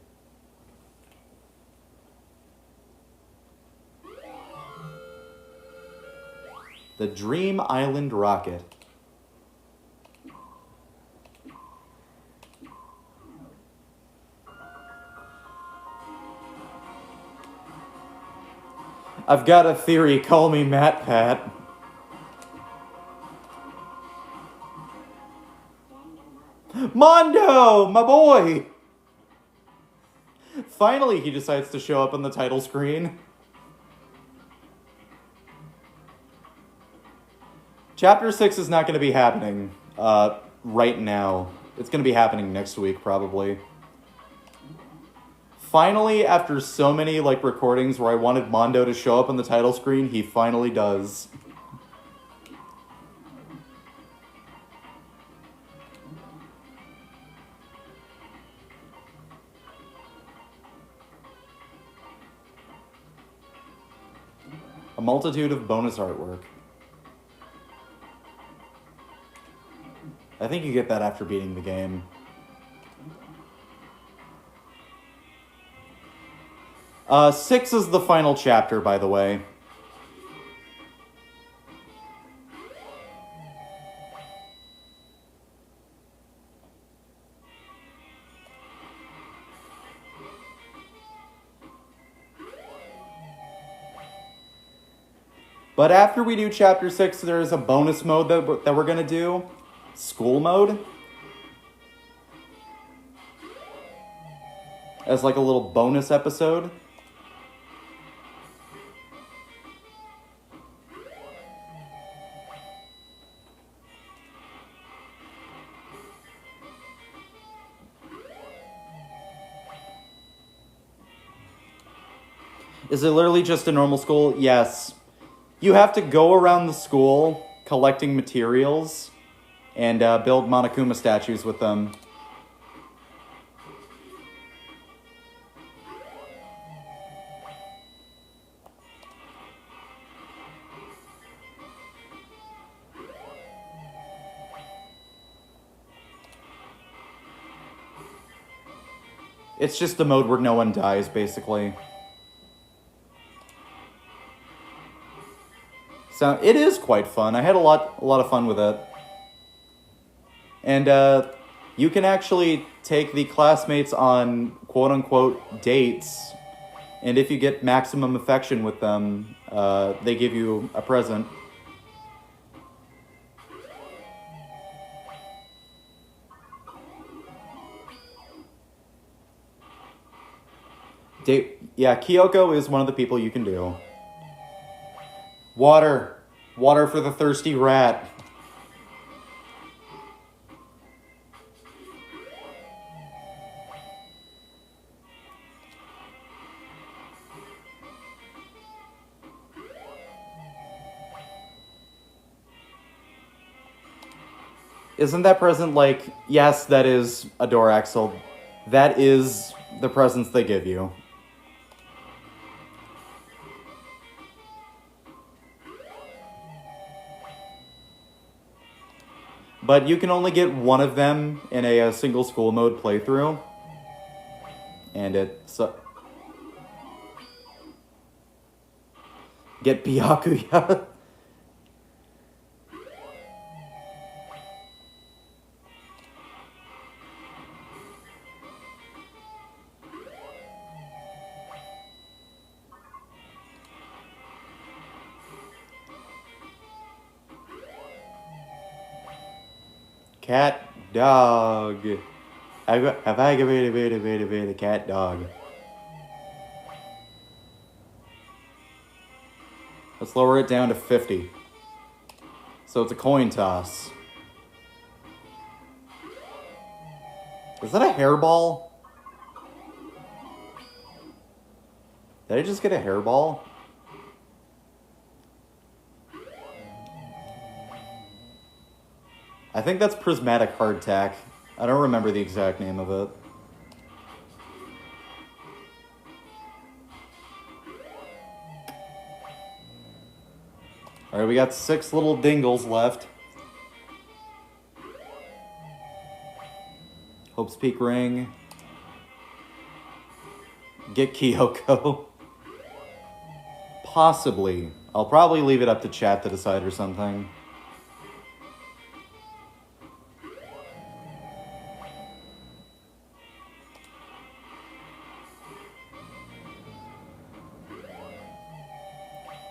The Dream Island Rocket. I've got a theory, call me Matt Pat. Mondo, my boy! Finally, he decides to show up on the title screen. Chapter 6 is not going to be happening right now. It's going to be happening next week, probably. Finally, after so many recordings where I wanted Mondo to show up on the title screen, he finally does. A multitude of bonus artwork. I think you get that after beating the game. Six is the final chapter, by the way. But after we do Chapter 6, there's a bonus mode that we're going to do. School mode. As like a little bonus episode. Is it literally just a normal school? Yes. You have to go around the school collecting materials and build Monokuma statues with them. It's just a mode where no one dies, basically. So it is quite fun. I had a lot of fun with it. And you can actually take the classmates on quote-unquote dates. And if you get maximum affection with them, they give you a present. Yeah, Kyoko is one of the people you can do. Water. Water for the thirsty rat. Isn't that present like, yes, that is a door axle. That is the presents they give you. But you can only get one of them in a single school mode playthrough. And it's... get Byakuya. Cat dog. Have I a cat dog? Let's lower it down to 50. So it's a coin toss. Is that a hairball? Did I just get a hairball? I think that's prismatic hardtack. I don't remember the exact name of it. Alright, we got 6 little dingles left. Hope's Peak ring. Get Kyoko. Possibly. I'll probably leave it up to chat to decide or something.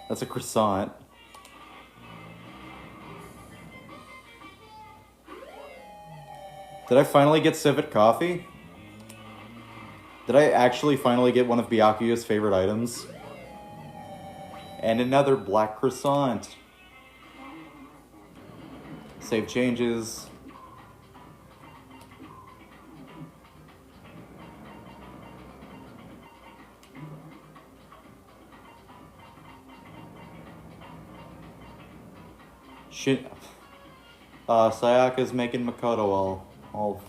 That's a croissant. Did I finally get civet coffee? Did I actually finally get one of Byakuya's favorite items? And another black croissant. Save changes. Shit. Sayaka's making Makoto all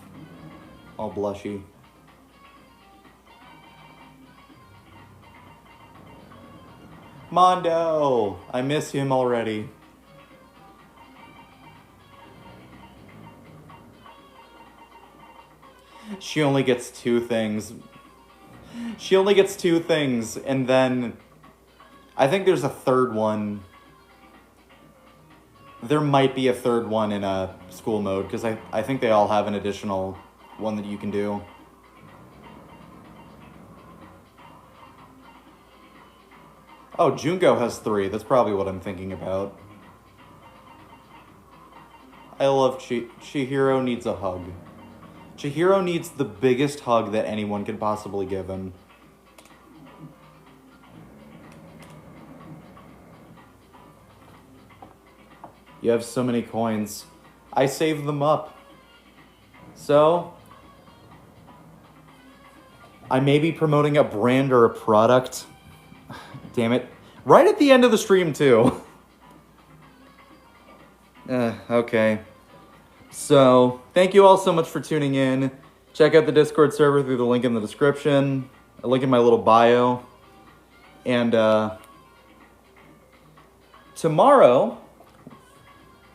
blushy. Mondo! I miss him already. She only gets 2 things. She only gets 2 things, and then I think there's a third one. There might be a third one in a school mode, because I think they all have an additional one that you can do. Oh, Junko has 3. That's probably what I'm thinking about. I love Chihiro needs a hug. Chihiro needs the biggest hug that anyone could possibly give him. You have so many coins. I saved them up. So, I may be promoting a brand or a product. Damn it. Right at the end of the stream, too. Okay. So, thank you all so much for tuning in. Check out the Discord server through the link in the description. A link in my little bio. And, tomorrow,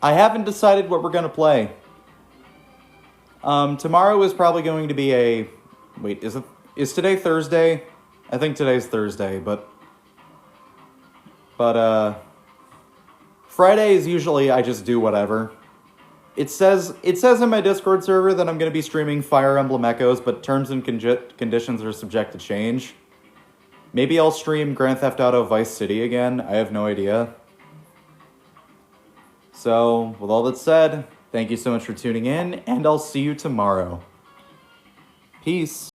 I haven't decided what we're going to play. Tomorrow is probably going to be a... Wait, is today Thursday? I think today's Thursday, but Friday is usually I just do whatever. It says in my Discord server that I'm going to be streaming Fire Emblem Echoes, but terms and conditions are subject to change. Maybe I'll stream Grand Theft Auto Vice City again. I have no idea. So, with all that said, thank you so much for tuning in, and I'll see you tomorrow. Peace.